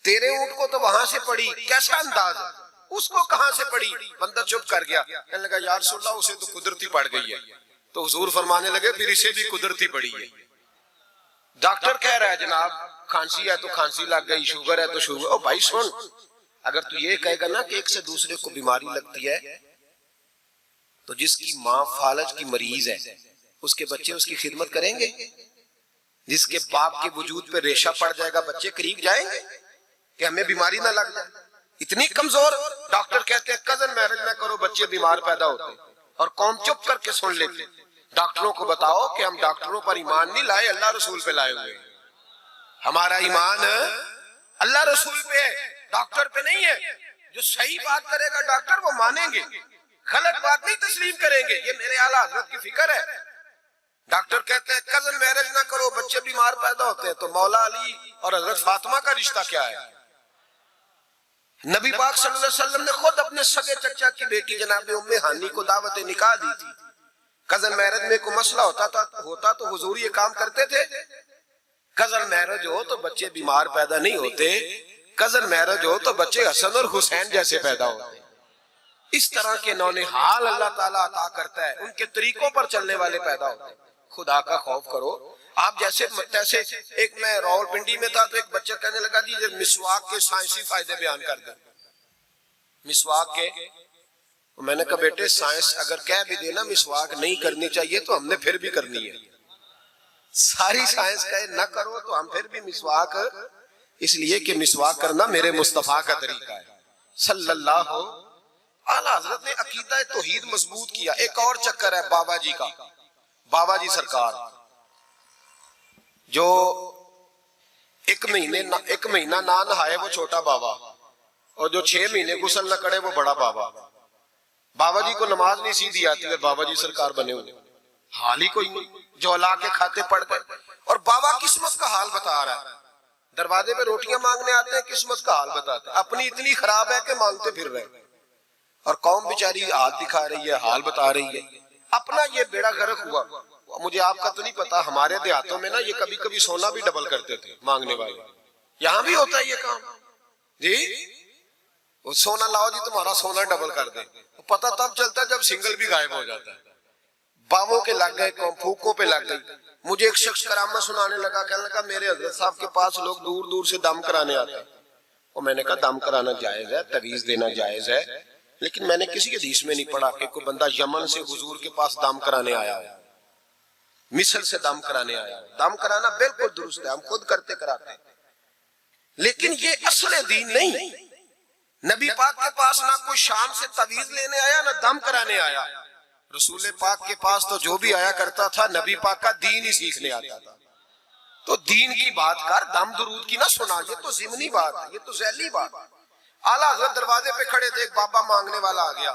تیرے اونٹ کو تو وہاں سے پڑی, کیسا انداز ہے, اس کو کہاں سے پڑی. بندہ چپ کر گیا, کہنے لگا یا رسول اللہ اسے تو قدرتی پڑ گئی ہے. تو حضور فرمانے لگے پھر اسے بھی قدرتی پڑی ہے. ڈاکٹر کہہ رہا ہے جناب کھانسی ہے تو کھانسی لگ گئی, شوگر ہے تو شوگر. او بھائی سن, اگر تو یہ کہے گا نا کہ ایک سے دوسرے کو بیماری لگتی ہے, تو جس کی ماں فالج کی مریض ہے اس کے بچے اس کی خدمت کریں گے؟ جس کے باپ کے وجود پہ ریشہ پڑ جائے گا بچے قریب جائیں گے کہ ہمیں بیماری نہ لگ جائے؟ اتنی کمزور. ڈاکٹر کہتے ہیں کزن میرج نہ کرو بچے بیمار پیدا ہوتے, اور قوم چپ کر کے سن لیتے. ڈاکٹروں کو بتاؤ کہ ہم ڈاکٹروں پر ایمان نہیں لائے, اللہ رسول پہ لائے ہوئے. ہمارا ایمان اللہ رسول پہ ہے, ڈاکٹر پہ نہیں ہے. جو صحیح بات کرے گا ڈاکٹر وہ مانیں گے, غلط بات نہیں تسلیم کریں گے. یہ میرے اعلیٰ حضرت کی فکر ہے. ڈاکٹر کہتے ہیں کزن میرج نہ کرو بچے بیمار پیدا ہوتے ہیں, تو مولا علی اور حضرت فاطمہ کا رشتہ کیا ہے؟ نبی پاک صلی اللہ علیہ وسلم نے خود اپنے سگے چچا کی بیٹی جناب ام ہانی کو دعوت نکاح دی تھی. کزن میرج میں کوئی مسئلہ ہوتا تو حضور یہ کام کرتے تھے. کزن میرج ہو تو بچے بیمار پیدا نہیں ہوتے, کزن میرج ہو تو بچے حسن اور حسین جیسے پیدا ہوتے. اس طرح کے نونہال اللہ تعالیٰ عطا کرتا ہے, ان کے طریقوں پر چلنے والے پیدا ہوتے ہیں. خدا کا خوف کرو. آپ جیسے ایک میں راول پنڈی میں تھا تو ایک بچہ کہنے لگا جی مسواک کے سائنسی فائدے بیان کر دیں. مسواک کے, میں نے کہا بیٹے سائنس اگر کہہ بھی دینا مسواک نہیں کرنی چاہیے تو ہم نے پھر بھی کرنی ہے. ساری سائنس کہے نہ کرو تو ہم پھر بھی مسواک, اس لیے کہ مسواک کرنا میرے مصطفیٰ کا طریقہ ہے صلی اللہ. اعلیٰ حضرت نے عقیدہ توحید مضبوط کیا. ایک اور چکر ہے بابا جی کا, بابا جی سرکار جو ایک مہینہ نہ نہائے وہ چھوٹا بابا, اور جو 6 مہینے غسل نہ کرے وہ بڑا بابا. بابا جی کو نماز نہیں سیدھی آتی اور بابا جی سرکار بنے ہوئے, حال ہی کوئی نہیں, جو اللہ کے کھاتے پڑ گئے. اور بابا قسمت کا حال بتا رہا ہے, دروازے پہ روٹیاں مانگنے آتے ہیں, قسمت کا حال بتاتے ہیں. اپنی اتنی خراب ہے کہ مانگتے پھر رہے, اور قوم بیچاری ہاتھ دکھا رہی ہے, حال بتا رہی ہے. اپنا یہ بیڑا غرق ہوا. مجھے آپ کا تو نہیں پتا, ہمارے دیہاتوں میں نا یہ کبھی کبھی سونا بھی ڈبل کرتے تھے مانگنے والے. یہاں بھی ہوتا ہے یہ کام جی, وہ سونا لاؤ جی تمہارا سونا ڈبل کر دیں. پتہ تب چلتا ہے جب سنگل بھی غائب ہو جاتا ہے. باووں کے لگ گئے, پھوکوں پہ لگ گئی. مجھے ایک شخص کرامت سنانے لگا, کہنے لگا میرے حضرت صاحب کے پاس لوگ دور دور سے دم کرانے آتے ہیں. اور میں نے کہا دم کرانا جائز ہے, تعویذ دینا جائز ہے, لیکن میں نے کسی حدیث میں نہیں پڑھا کہ کوئی بندہ یمن سے حضور کے پاس دم کرانے آیا ہے, مصر سے دم کرانے آیا. دم کرانا بالکل درست ہے, ہم خود کرتے کراتے ہیں, لیکن یہ اصل دین نہیں. نبی پاک کے پاس نہ کوئی شام سے تعویذ لینے آیا نہ دم کرانے آیا. رسول پاک کے پاس تو جو بھی آیا کرتا تھا نبی پاک کا دین ہی سیکھنے آتا تھا. تو دین کی بات کر, دم درود کی نہ سنا, یہ تو ضمنی بات ہے, یہ تو ذیلی بات ہے. اعلیٰ حضرت دروازے پہ کھڑے تھے, ایک بابا مانگنے والا آ گیا.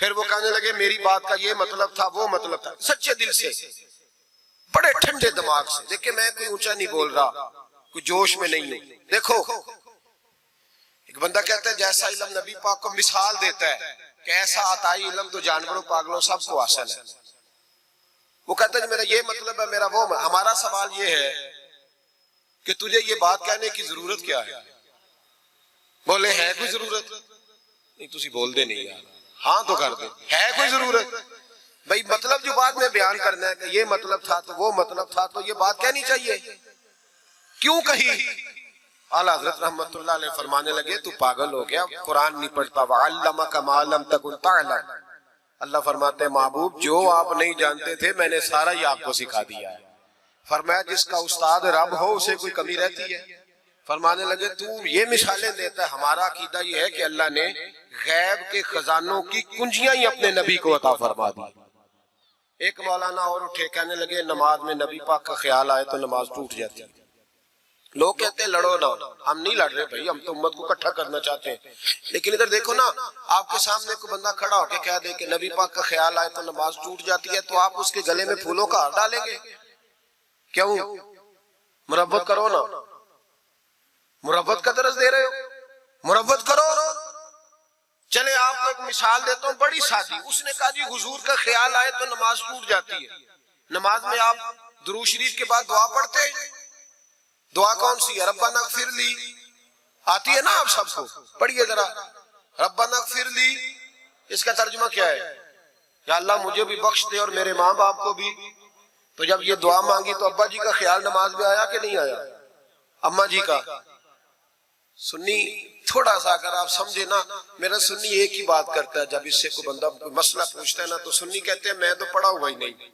پھر وہ کہنے لگے میری بات کا یہ مطلب تھا وہ مطلب تھا، سچے دل سے بڑے ٹھنڈے دماغ سے. دیکھیں میں کوئی اونچا نہیں بول رہا، کوئی جوش میں نہیں ہوں. دیکھو ایک بندہ کہتا ہے جیسا علم نبی پاک کو مثال دیتا ہے کہ ایسا عطائی علم تو جانوروں پاگلوں سب کو حاصل ہے. وہ کہتا ہے میرا یہ مطلب ہے میرا وہ. ہمارا سوال یہ ہے کہ تجھے یہ بات کہنے کی ضرورت کیا ہے؟ بولے ہے کوئی ضرورت؟ نہیں تسی بول دے نہیں یار، ہاں تو کر دے. ہے کوئی ضرورت؟ بھئی مطلب جو بات میں بیان کرنا ہے کہ یہ مطلب تھا تو وہ مطلب تھا تو یہ بات کہنی چاہیے. کیوں کہی؟ اعلیٰ حضرت رحمت اللہ علیہ فرمانے لگے تو پاگل ہو گیا، قرآن نہیں پڑھتا. وَعَلَّمَكَ مَا لَمْ تَكُنْ تَعْلَمْ. اللہ فرماتے ہیں محبوب جو آپ نہیں جانتے تھے میں نے سارا ہی آپ کو سکھا دیا ہے. فرمایا جس کا استاد رب ہو اسے کوئی کمی رہتی ہے؟ فرمانے لگے تو یہ مثالیں دیتا ہے. ہمارا عقیدہ یہ ہے کہ اللہ نے غیب کے خزانوں کی کنجیاں ہی اپنے نبی کو عطا فرما دی. ایک مولانا اور اٹھے کہنے لگے نماز میں نبی پاک کا خیال آئے تو نماز ٹوٹ جاتی ہے. لوگ کہتے ہیں لڑو نہ. ہم نہیں لڑ رہے بھائی، ہم تو امت کو اکٹھا کرنا چاہتے ہیں. لیکن ادھر دیکھو نا، آپ کے سامنے کوئی بندہ کھڑا ہو کے کہہ دے کہ نبی پاک کا خیال آئے تو نماز ٹوٹ جاتی ہے تو آپ اس کے گلے میں پھولوں کا ہار ڈالیں گے؟ کیوں؟ مربت کرو نا. مربت کا درس دے رہے ہو، مربت کرو. چلے آپ کو ایک مثال دیتا ہوں بڑی سادی. اس نے کہا جی حضور کا خیال آئے تو نماز ٹوٹ جاتی ہے. نماز میں آپ درود شریف کے بعد دعا پڑھتے ہیں. دعا کون سی ہے؟ ربنا اغفر لی. آتی ہے نا آپ سب کو؟ پڑھیے ذرا ربنا اغفر لی. اس کا ترجمہ کیا ہے؟ یا اللہ مجھے بھی بخش دے اور میرے ماں باپ کو بھی. تو جب یہ دعا مانگی تو ابا جی کا خیال نماز میں آیا کہ نہیں آیا؟ اماں جی کا؟ سنی تھوڑا سا اگر آپ سمجھے نا، میرا سنی ایک ہی بات کرتا ہے. جب اس سے کوئی بندہ کوئی مسئلہ پوچھتا ہے نا تو سنی کہتے ہیں میں تو پڑھا ہوا ہی نہیں.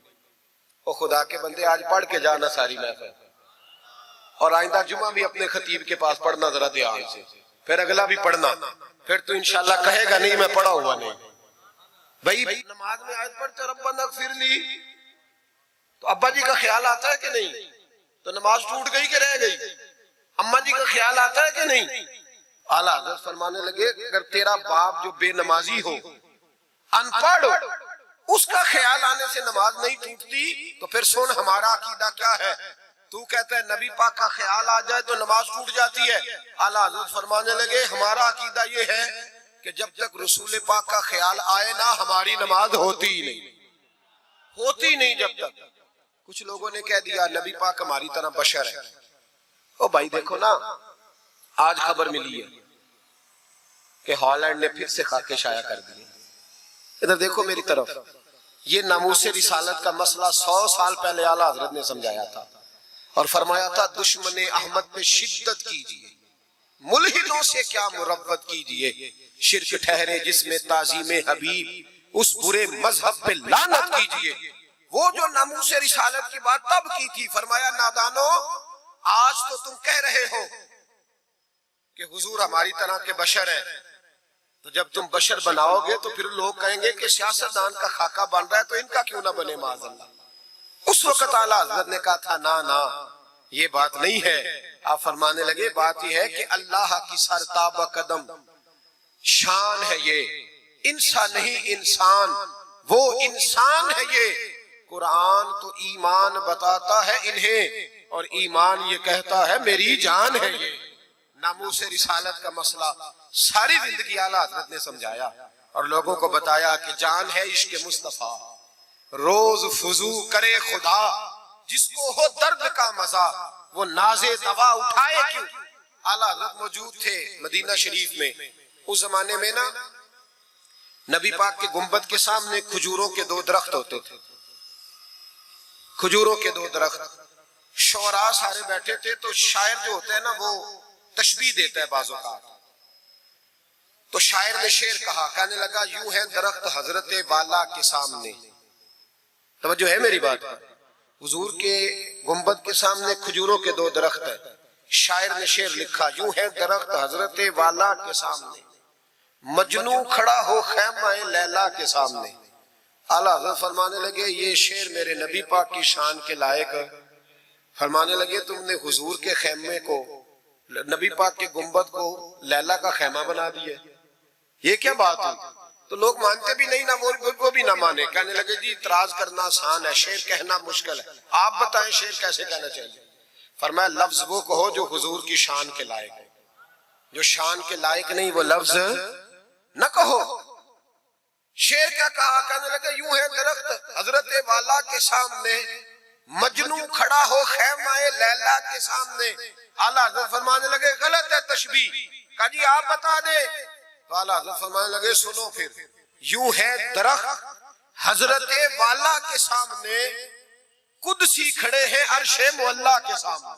او خدا کے بندے آج پڑھ کے جانا ساری محفل، اور آئندہ جمعہ بھی اپنے خطیب کے پاس پڑھنا ذرا دھیان سے، پھر اگلا بھی پڑھنا. پھر تو انشاءاللہ کہے گا نہیں میں پڑھا ہوا نہیں. بھائی نماز میں آیت پڑھتے ربنا اغفر لی تو ابا جی کا خیال آتا ہے کہ نہیں؟ تو نماز ٹوٹ گئی کہ رہ گئی؟ اماں جی کا خیال آتا ہے کہ نہیں؟ اعلیٰ حضرت فرمانے لگے اگر تیرا باپ جو بے نمازی ہو، ان پڑھ ہو، اس کا خیال آنے سے نماز نہیں ٹوٹتی تو پھر سن ہمارا عقیدہ کیا ہے. تو کہتا ہے نبی پاک کا خیال آ جائے تو نماز ٹوٹ جاتی ہے. اعلیٰ حضرت فرمانے لگے ہمارا عقیدہ یہ ہے کہ جب تک رسول پاک کا خیال آئے نا ہماری نماز ہوتی ہی نہیں، ہوتی نہیں جب تک. کچھ لوگوں نے کہہ دیا نبی پاک ہماری طرح بشر ہے. او بھائی دیکھو نا، آج خبر ملی ہے کہ ہالینڈ نے پھر سے خاکے شائع کر دی. ادھر دیکھو میری طرف. یہ ناموس رسالت کا مسئلہ 100 سال پہلے اعلیٰ حضرت نے سمجھایا تھا اور فرمایا تھا دشمن احمد پہ شدت کیجیے، ملحدوں سے کیا مربت کیجیے، شرک ٹھہرے جس میں تعظیم حبیب، اس برے مذہب پہ لعنت کیجیے. وہ جو ناموس رسالت کی بات تب کی تھی، فرمایا نادانو آج تو تم کہہ رہے ہو کہ حضور ہماری طرح کے بشر ہیں، تو جب تم بشر بناؤ گے تو پھر لوگ کہیں گے کہ سیاستدان کا خاکہ بن رہا ہے تو ان کا کیوں نہ بنے معاذ اللہ. اس وقت اعلیٰ حضرت نے کہا تھا نا یہ بات نہیں ہے. آپ فرمانے لگے بات یہ ہے کہ اللہ کی سرتابہ قدم شان ہے، یہ انسان نہیں انسان، وہ انسان ہے. یہ قرآن تو ایمان بتاتا ہے انہیں اور ایمان یہ کہتا ہے میری جان ہے. یہ ناموس رسالت کا مسئلہ ساری زندگی اعلیٰ حضرت نے سمجھایا اور لوگوں کو بتایا کہ جان ہے عشق مصطفیٰ، روز فضو کرے خدا، جس کو ہو درد کا مزہ وہ ناز دوا اٹھائے کیوں. اعلیٰ حضرت موجود تھے مدینہ شریف میں. اس زمانے میں نا نبی پاک کے گنبد کے سامنے کھجوروں کے 2 درخت ہوتے تھے. کھجوروں کے 2 درخت. شعراء سارے بیٹھے تھے تو شاعر جو ہوتا ہے نا وہ تشبیہ دیتا ہے بعض اوقات. تو شاعر نے شعر کہا، کہنے لگا یوں ہے درخت حضرت والا کے سامنے. توجہ ہے میری بات پر؟ حضور کے گنبد کے سامنے کھجوروں کے 2 درخت ہیں. شاعر نے شعر لکھا یوں ہے درخت حضرت والا کے سامنے، مجنوں کھڑا ہو خیمہ لیلا کے سامنے. اعلیٰ حضرت فرمانے لگے یہ شعر میرے نبی پاک کی شان کے لائق ہے. فرمانے لگے تم نے حضور کے خیمے کو، نبی پاک کے گنبد کو لیلا کا خیمہ بنا دیا، یہ کیا بات ہے؟ تو لوگ مانتے بھی نہیں نہ وہ بھی نہ مانے، کہنے لگے جی اعتراض کرنا آسان ہے، شعر کہنا مشکل ہے، آپ بتائیں شعر کیسے کہنا چاہیے؟ فرمایا لفظ وہ کہو جو حضور کی شان کے لائق ہے، جو شان کے لائق نہیں وہ لفظ نہ کہو۔ شعر کیا کہا؟ کہنے لگے یوں ہے درخت حضرت والا کے سامنے، مجنو کھڑا ہو خیمہ لیلا کے سامنے۔ اعلیٰ حضرت فرمانے لگے غلط ہے تشبیہ۔ کہا جی آپ بتا دیں۔ تو اعلیٰ حضرت فرمانے لگے سنو پھر، یوں ہے درخت حضرت والا کے سامنے، قدسی کھڑے ہیں عرش معلا کے سامنے۔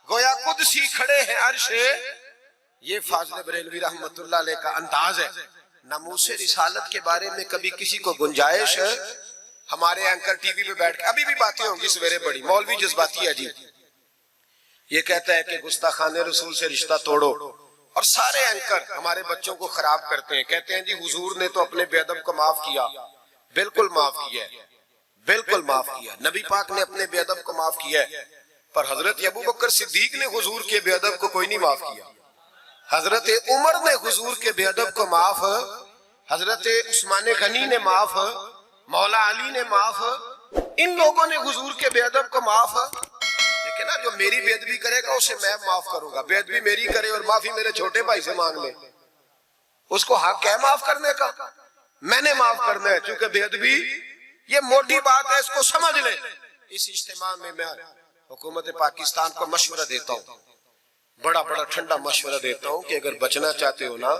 گویا قدسی کھڑے ہیں عرش۔ یہ فاضل بریلوی رحمت اللہ علیہ کا انداز ہے۔ ناموس رسالت کے بارے میں کبھی کسی کو گنجائش ہے، ہمارے اینکر ٹی وی پہ بیٹھ کے ابھی بھی باتیں ہوں گی سویرے بڑی، مولوی جذباتی ہے جی، یہ کہتا ہے کہ گستاخان رسول سے رشتہ توڑو، اور سارے اینکر ہمارے بچوں کو خراب کرتے ہیں، کہتے ہیں جی حضور نے تو اپنے بے ادب کو معاف کیا۔ بالکل معاف کیا ہے، بالکل معاف کیا، نبی پاک نے اپنے بے ادب کو معاف کیا ہے، پر حضرت ابو بکر صدیق نے حضور کے بے ادب کو کوئی نہیں معاف کیا۔ حضرت عمر نے حضور کے بے ادب کو معاف، حضرت عثمان غنی نے معاف، مولا علی نے معاف، ان لوگوں نے حضور کے بے ادب کو معاف۔ لیکن نا جو میری بے ادبی کرے گا اسے میں معاف کروں گا، بے ادبی میری کرے اور معافی میرے چھوٹے بھائی سے مانگ لے، اس کو حق ہے معاف کرنے کا، میں نے معاف کرنا ہے، چونکہ بے ادبی یہ موٹی بات ہے، اس کو سمجھ لے۔ اس اجتماع میں میں حکومت پاکستان کو مشورہ دیتا ہوں، بڑا بڑا ٹھنڈا مشورہ دیتا ہوں کہ اگر بچنا چاہتے ہو نا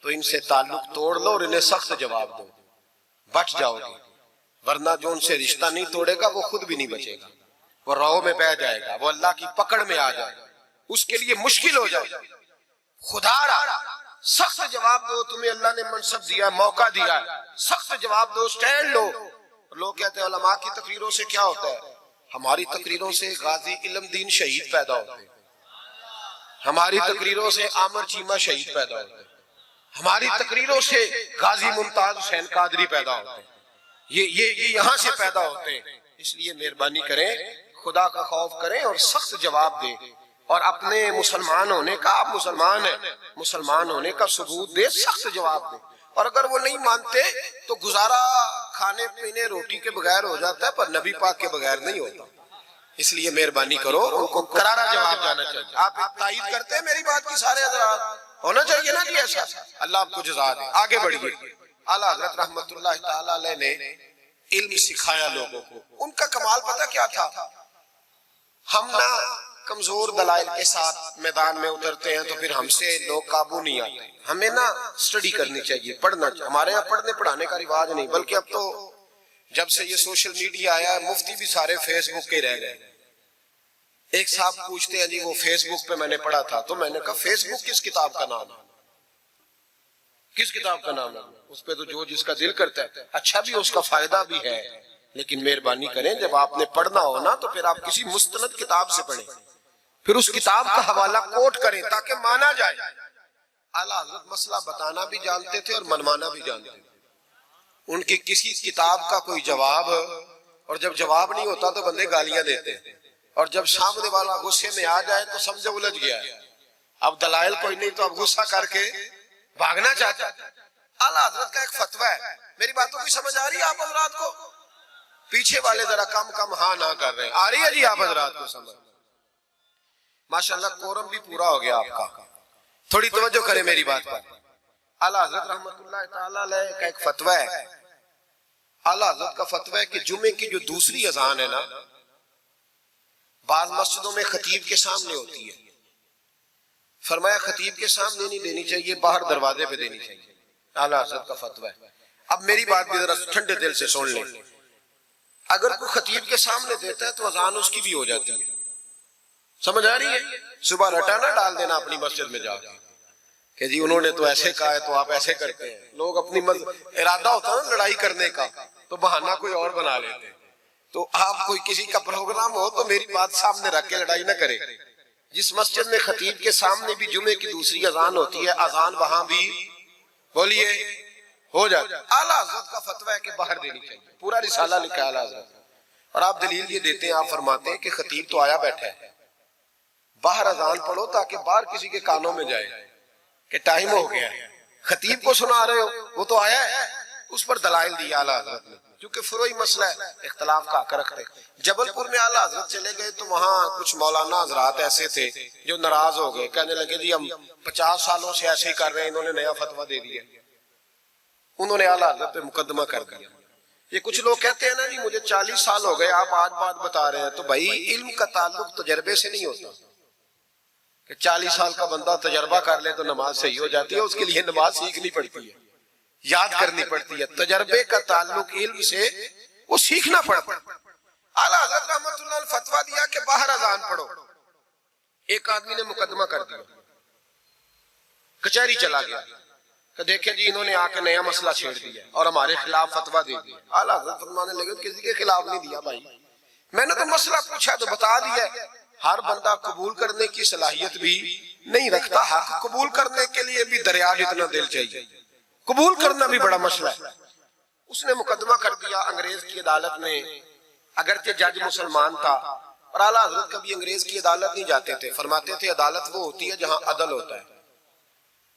تو ان سے تعلق توڑ لو اور انہیں سخت جواب دو، بچ جاؤ گے، ورنہ جو ان سے رشتہ نہیں توڑے گا وہ خود بھی نہیں بچے گا، وہ راہ میں بہ جائے گا، وہ اللہ کی پکڑ میں آ جائے گا، اس کے لیے مشکل ہو جائے گا۔ خدا را سخت جواب دو، تمہیں اللہ نے منصب دیا، موقع دیا، سخت جواب دو، سٹینڈ لو۔ لوگ کہتے ہیں علماء کی تقریروں سے کیا ہوتا ہے؟ ہماری تقریروں سے غازی علم دین شہید پیدا ہوتے ہیں، ہماری تقریروں سے عامر چیمہ شہید پیدا ہوتے ہیں، ہماری تقریروں سے غازی ممتاز حسین قادری پیدا ہوتے ہیں، یہ یہاں سے پیدا ہوتے ہیں۔ اس لیے مہربانی کریں، خدا کا خوف کریں اور سخت جواب دیں، اور اپنے مسلمان ہونے کا، آپ مسلمان ہیں، مسلمان ہونے کا ثبوت دیں، سخت جواب دیں۔ اور اگر وہ نہیں مانتے تو گزارا کھانے پینے روٹی کے بغیر ہو جاتا ہے، پر نبی پاک کے بغیر نہیں ہوتا۔ اس لیے مہربانی کرو، ان کو کرارا جواب جانا چاہیے۔ آپ تائید کرتے ہیں میری بات کی سارے حضرات؟ ہونا چاہیے نا جی ایسا۔ اللہ آپ کو جزا دے، آگے بڑھیے۔ اعلیٰ حضرت رحمت اللہ تعالی علیہ نے علم سکھایا لوگوں کو۔ ان کا کمال پتہ کیا تھا؟ ہم نہ کمزور دلائل کے ساتھ میدان میں اترتے ہیں تو پھر ہم سے لوگ قابو نہیں آتے، ہمیں نہ اسٹڈی کرنی چاہیے، پڑھنا چاہیے۔ ہمارے یہاں پڑھنے پڑھانے کا رواج نہیں، بلکہ اب تو جب سے یہ سوشل میڈیا آیا ہے مفتی بھی سارے فیس بک کے رہ گئے۔ ایک صاحب پوچھتے ہیں جی وہ فیس بک پہ میں نے پڑھا تھا، تو میں نے کہا فیس بک کس کتاب کا نام ہے؟ کس کتاب کا نام ہے؟ اس پہ تو جو جس کا دل کرتا ہے، اچھا بھی اس کا فائدہ بھی ہے، لیکن مہربانی کریں جب آپ نے پڑھنا ہو نا تو پھر آپ کسی مستند کتاب سے پڑھیں، پھر اس کتاب کا حوالہ کوٹ کریں تاکہ مانا جائے۔ اعلیٰ حضرت مسئلہ بتانا بھی جانتے تھے اور منوانا بھی جانتے تھے۔ ان کی کسی کتاب کا کوئی جواب، اور جب جواب نہیں ہوتا تو بندے گالیاں دیتے ہیں، اور جب سامنے والا غصے میں آ جائے تو سمجھے الجھ گیا ہے، اب دلائل کوئی نہیں تو اب غصہ کر کے بھاگنا چاہتا ہے۔ اعلیٰ حضرت کا ایک فتویٰ ہے، میری باتوں کی سمجھ آ رہی ہے آپ حضرات کو؟ پیچھے والے ذرا کم کم ہاں نہ کر رہے ہیں، آ رہی ہے جی آپ حضرات کو سمجھ؟ ماشاءاللہ کورم بھی پورا ہو گیا آپ کا، تھوڑی توجہ کریں میری بات پر۔ اعلیٰ حضرت رحمت اللہ تعالیٰ علیہ کا ایک فتویٰ ہے، اعلیٰ حضرت کا فتویٰ ہے کہ جمعے کی جو دوسری اذان ہے نا، بعض مسجدوں میں خطیب کے سامنے ہوتی ہے، فرمایا خطیب کے سامنے نہیں دینی چاہیے، باہر دروازے پہ دینی چاہیے، اعلیٰ حضرت کا فتویٰ ہے۔ اب میری بات بھی ذرا ٹھنڈے دل سے سن لیں، اگر کوئی خطیب کے سامنے دیتا ہے تو اذان اس کی بھی ہو جاتی ہے، سمجھ آ رہی ہے؟ صبح رٹا نہ ڈال دینا اپنی مسجد میں جا کے کہ جی انہوں نے تو ایسے کہا ہے تو آپ ایسے کرتے ہیں۔ لوگ اپنی ارادہ ہوتا ہے نا لڑائی کرنے کا تو بہانہ کوئی اور بنا لیتے ہیں، تو آپ کوئی کسی کا پروگرام ہو تو میری بات سامنے رکھ کے لڑائی نہ کرے۔ جس مسجد میں خطیب کے سامنے بھی جمعے کی دوسری اذان ہوتی ہے، اذان وہاں بھی بولیے ہو جاتا ہے۔ اعلیٰ حضرت کا فتویٰ ہے کہ باہر دینی چاہیے، پورا رسالہ لکھا ہے اعلیٰ حضرت، اور آپ دلیل یہ دیتے ہیں، آپ فرماتے ہیں کہ خطیب تو آیا بیٹھا ہے، باہر اذان پڑھو تاکہ باہر کسی کے کانوں میں جائے کہ ٹائم ہو گیا ہے، خطیب کو سنا رہے ہو، وہ تو آیا ہے، اس پر دلائل دیا اعلیٰ حضرت نے، کیونکہ فروعی مسئلہ ہے، اختلاف کا حق رکھتے۔ جبل پور میں اعلیٰ حضرت چلے گئے تو وہاں کچھ مولانا حضرات ایسے تھے جو ناراض ہو گئے، کہنے لگے جی ہم 50 سالوں سے ایسے ہی کر رہے ہیں، انہوں نے نیا فتویٰ دے دیا، انہوں نے اعلیٰ حضرت پہ مقدمہ کر دیا۔ یہ کچھ لوگ کہتے ہیں نا جی مجھے 40 سال ہو گئے آپ آج بات بتا رہے ہیں، تو بھائی علم کا تعلق تجربے سے نہیں ہوتا کہ 40 سال کا بندہ تجربہ کر لے تو نماز صحیح ہو جاتی ہے، اس کے لیے نماز سیکھنی پڑتی ہے، یاد کرنی پڑتی ہے۔ تجربے کا تعلق علم سے وہ سیکھنا پڑتا ہے۔ اعلیٰ حضرت رحمۃ اللہ نے فتویٰ دیا کہ باہر اذان پڑھو، ایک آدمی نے مقدمہ کر دیا، کچہری چلا گیا کہ دیکھیں جی انہوں نے آ کے نیا مسئلہ چھیڑ دیا اور ہمارے خلاف فتویٰ دے دیا۔ اعلیٰ حضرت فرمانے لگے کسی کے خلاف نہیں دیا بھائی، میں نے تو مسئلہ پوچھا تو بتا دیا۔ ہر بندہ قبول کرنے کی صلاحیت بھی نہیں رکھتا، حق قبول کرنے کے لیے بھی دریا جتنا دل چاہیے، قبول کرنا بھی بڑا مسئلہ ہے۔ اس نے مقدمہ کر دیا انگریز کی عدالت میں، اگرچہ جج مسلمان تھا، اور اعلیٰ حضرت کبھی انگریز کی عدالت نہیں جاتے تھے، فرماتے تھے عدالت وہ ہوتی ہے جہاں عدل ہوتا ہے،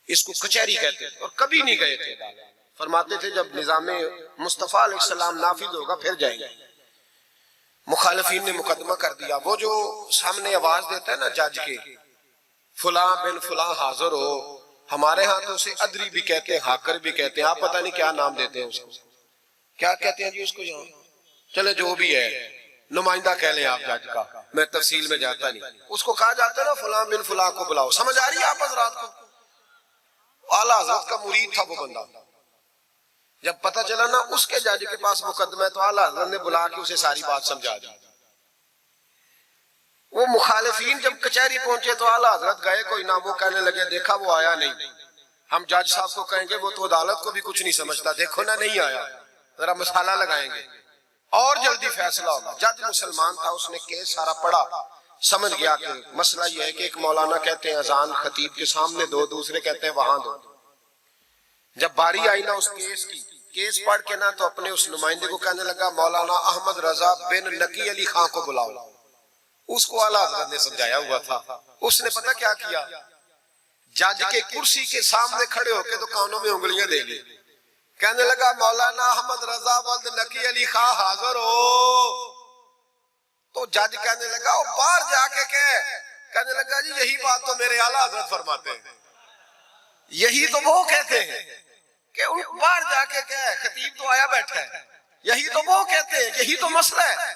اس کو کچہری کہتے تھے، اور کبھی نہیں گئے تھے عدالت۔ فرماتے تھے جب نظام مصطفیٰ علیہ السلام نافذ ہوگا پھر جائیں گے۔ مخالفین نے مقدمہ کر دیا، وہ جو سامنے آواز دیتا ہے نا جج کے، فلاں بن فلاں حاضر ہو، ہمارے ہاں تو اسے ادری بھی کہتے ہیں، ہاکر بھی کہتے ہیں، آپ پتہ نہیں کیا نام دیتے ہیں اس کو، کیا کہتے ہیں جی اس کو یہاں، چلے جو بھی ہے نمائندہ کہہ لیں آپ جج کا، میں تفصیل میں جاتا نہیں، اس کو کہا جاتا ہے نا فلاں بن فلاں کو بلاؤ۔ سمجھ آ رہی ہے آپ حضرات کو؟ اعلیٰ حضرت کا مرید تھا وہ بندہ، جب پتہ چلا نا اس کے جج کے پاس مقدمہ ہے تو اعلیٰ حضرت نے بلا کے اسے ساری بات سمجھا دی۔ وہ مخالفین جب کچہری پہنچے تو اعلیٰ حضرت گئے کوئی نہ، وہ کہنے لگے دیکھا وہ آیا نہیں، ہم جج صاحب کو کہیں گے وہ تو عدالت کو بھی کچھ نہیں سمجھتا، دیکھو نا نہیں آیا، ذرا مسالہ لگائیں گے اور جلدی فیصلہ ہوگا۔ جج مسلمان تھا، اس نے کیس سارا پڑھا، سمجھ گیا کہ مسئلہ یہ ہے کہ ایک مولانا کہتے ہیں اذان خطیب کے سامنے دو، دوسرے کہتے ہیں وہاں دو۔ جب باری آئی نا اس کیس کی، کیس پڑھ کے نا تو اپنے اس نمائندے کو کہنے لگا مولانا احمد رضا بن نقی علی خان کو بلاؤ۔ اس کو اعلیٰ حضرت نے سمجھایا ہوا تھا، اس نے پتہ کیا کیا، جج کے کرسی کے سامنے کھڑے ہو کے تو کانوں میں انگلیاں دے لی، کہنے لگا مولانا احمد رضا بن نقی علی خان حاضر ہو، تو جج کہنے لگا وہ باہر جا کے کہنے لگا جی یہی بات تو میرے اعلیٰ حضرت فرماتے ہیں، یہی تو وہ کہتے ہیں کہ باہر جا کے خطیب تو آیا بیٹھا ہے، یہی تو وہ کہتے ہیں، یہی تو مسئلہ ہے۔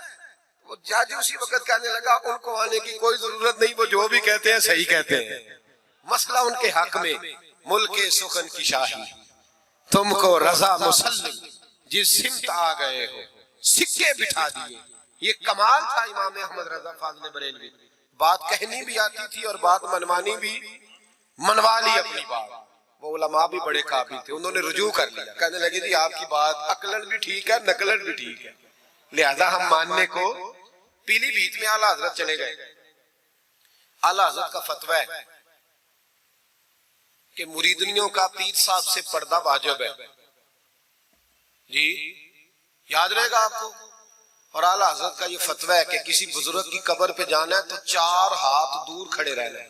وہ جج اسی وقت کہنے لگا ان کو آنے کی کوئی ضرورت نہیں، وہ جو بھی کہتے ہیں صحیح کہتے ہیں، مسئلہ ان کے حق میں، ملک سخن کی شاہی تم کو رضا مسلم جس سمت آ گئے ہو سکے بٹھا دیے۔ یہ کمال تھا امام احمد رضا فاضل بریلوی، بات کہنی بھی آتی تھی اور بات منوانی بھی، منوا لی اپنی بات۔ وہ علماء بھی بڑے قابل تھے، انہوں نے رجوع کر لیا، کہنے لگے جی آپ کی بات عقلن بھی ٹھیک ہے نقلن بھی ٹھیک ہے، لہذا ہم ماننے کو پیلی بھیت میں اعلیٰ حضرت چلے گئے۔ اعلیٰ حضرت کا فتویٰ ہے کہ مریدنیوں کا پیر صاحب سے پردہ واجب ہے، جی یاد رہے گا آپ کو۔ اور اعلیٰ حضرت کا یہ فتویٰ ہے کہ کسی بزرگ کی قبر پہ جانا ہے تو 4 ہاتھ دور کھڑے رہنا ہے،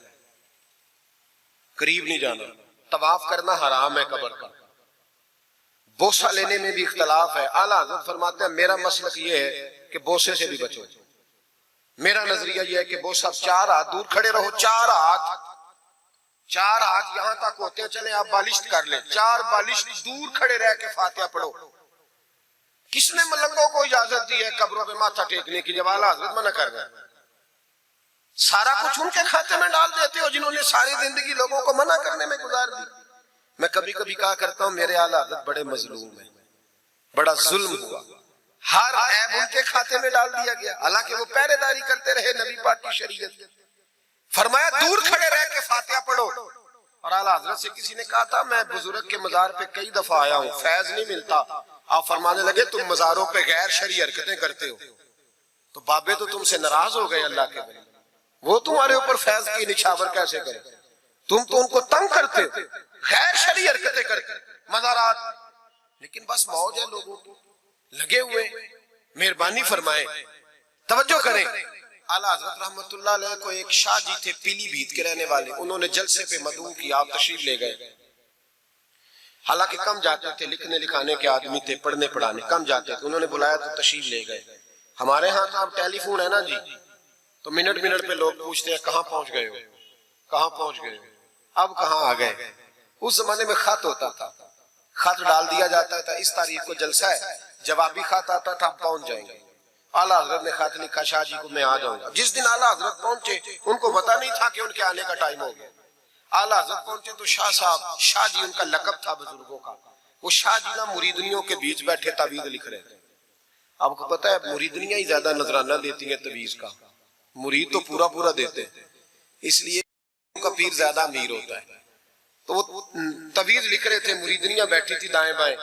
قریب نہیں جانا، طواف کرنا حرام ہے قبر کا، بوسہ لینے میں بھی اختلاف ہے۔ اعلیٰ حضرت فرماتے ہیں میرا مسلک یہ ہے کہ بوسے سے بھی بچو، میرا نظریہ یہ ہے کہ بوسہ 4 ہاتھ دور کھڑے رہو، 4 ہاتھ یہاں تک ہوتے ہیں، چلیں آپ بالشت کر لیں، 4 بالشت دور کھڑے رہ کے فاتحہ پڑھو۔ کس نے ملنگوں کو اجازت دی ہے قبروں پہ ماتھا ٹیکنے کی جب اعلیٰ حضرت منع کر رہے ہیں؟ سارا کچھ ان کے کھاتے میں ڈال دیتے ہو جنہوں نے ساری زندگی لوگوں کو منع کرنے میں گزار دی۔ میں کبھی کبھی کہا کرتا ہوں میرے اعلیٰ حضرت بڑے مظلوم ہیں، بڑا ظلم ہوا، ہر عیب ان کے کھاتے میں ڈال دیا گیا، حالانکہ وہ پہرے داری کرتے رہے نبی پاک کی شریعت۔ فرمایا دور کھڑے رہ کے فاتحہ پڑھو۔ اور اعلیٰ حضرت سے کسی نے کہا تھا میں بزرگ کے مزار پہ کئی دفعہ آیا ہوں، فیض نہیں ملتا، آپ فرمانے لگے تم مزاروں پہ غیر شرعی حرکتیں کرتے ہو، تو بابے تو تم سے ناراض ہو گئے اللہ کے ولی، وہ تمہارے اوپر فیض کی نچھاور کیسے کرے، تم تو ان کو تنگ کرتے ہو، غیر شرعی حرکتیں کرتے مزارات، لیکن بس موج ہے لوگوں کو لگے ہوئے۔ مہربانی فرمائیں توجہ کریں۔ اعلیٰ حضرت رحمت اللہ علیہ کو ایک شاہ جی تھے پیلی بھیت کے رہنے والے، انہوں نے جلسے پہ مدعو کی، آپ تشریف لے گئے، حالانکہ کم جاتے تھے، لکھنے لکھانے کے آدمی تھے، پڑھنے پڑھانے کم جاتے تھے، انہوں نے بلایا تو تشریف لے گئے۔ ہمارے ہاں تو اب ٹیلی فون ہے نا جی، تو منٹ منٹ پہ لوگ پوچھتے ہیں کہاں پہنچ گئے ہو، کہاں پہنچ گئے ہو، اب کہاں آ گئے۔ اس زمانے میں خط ہوتا تھا، خط ڈال دیا جاتا تھا، اس تاریخ کو جلسہ ہے، جوابی خط آتا تھا، پہنچ جائیں گے۔ اعلیٰ حضرت نے خط لکھا شاہ جی کو میں آ جاؤں گا۔ جس دن اعلیٰ حضرت پہنچے ان کو پتا نہیں تھا کہ ان کے آنے کا ٹائم ہو گیا۔ اعلیٰ حضرت پہنچے تو شاہ صاحب، شاہ جی ان کا لقب تھا بزرگوں کا، وہ شاہ جی نا مریدنیوں کے بیچ بیٹھے تعویذ لکھ رہے تھے۔ آپ کو پتا ہے مریدنیاں ہی زیادہ نذرانہ دیتی ہیں تعویذ کا، مرید تو پورا پورا دیتے ہیں، اس لیے ان کا پیر زیادہ امیر ہوتا ہے۔ تو وہ تعویذ لکھ رہے تھے، مریدنیاں بیٹھی تھی دائیں بائیں۔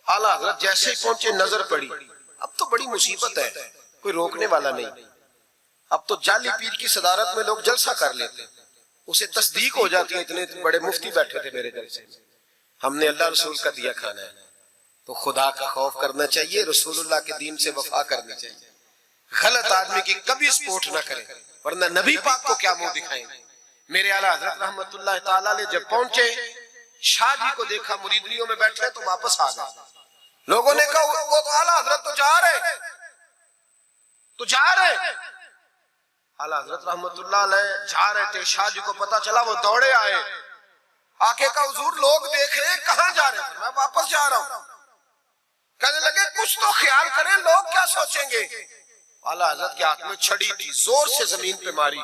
اعلیٰ حضرت جیسے ہی پہنچے نظر پڑی، اب تو بڑی مصیبت ہے، کوئی روکنے والا نہیں، اب تو جعلی پیر کی صدارت میں لوگ جلسہ کر لیتے، اسے تصدیق ہو جاتی ہے، اتنے بڑے مفتی بیٹھے تھے میرے جلسے میں، ہم نے اللہ رسول کا دیا کھانا ہے، تو خدا کا خوف کرنا چاہیے، رسول اللہ کے دین سے وفا کرنی چاہیے، غلط آدمی کی کبھی سپورٹ نہ کریں، ورنہ نبی پاک کو کیا منہ دکھائیں گے۔ میرے اعلیٰ حضرت رحمت اللہ تعالیٰ علیہ جب پہنچے، شاہ جی کو دیکھا مریدنیوں میں بیٹھے تو واپس آ گئے۔ لوگوں نے کہا وہ تو اعلیٰ حضرت تو جا رہے، تو جا رہے۔ اعلیٰ حضرت رحمت اللہ علیہ جا رہے تھے، شاہ جی کو پتا چلا، وہ دوڑے آئے، آ کے کہا حضور لوگ دیکھ رہے ہیں، کہاں جا رہے ہیں؟ میں واپس جا رہا ہوں۔ کہنے لگے کچھ تو خیال کریں، لوگ کیا سوچیں گے؟ اعلیٰ حضرت کے ہاتھ میں چھڑی تھی، زور سے زمین پہ ماری،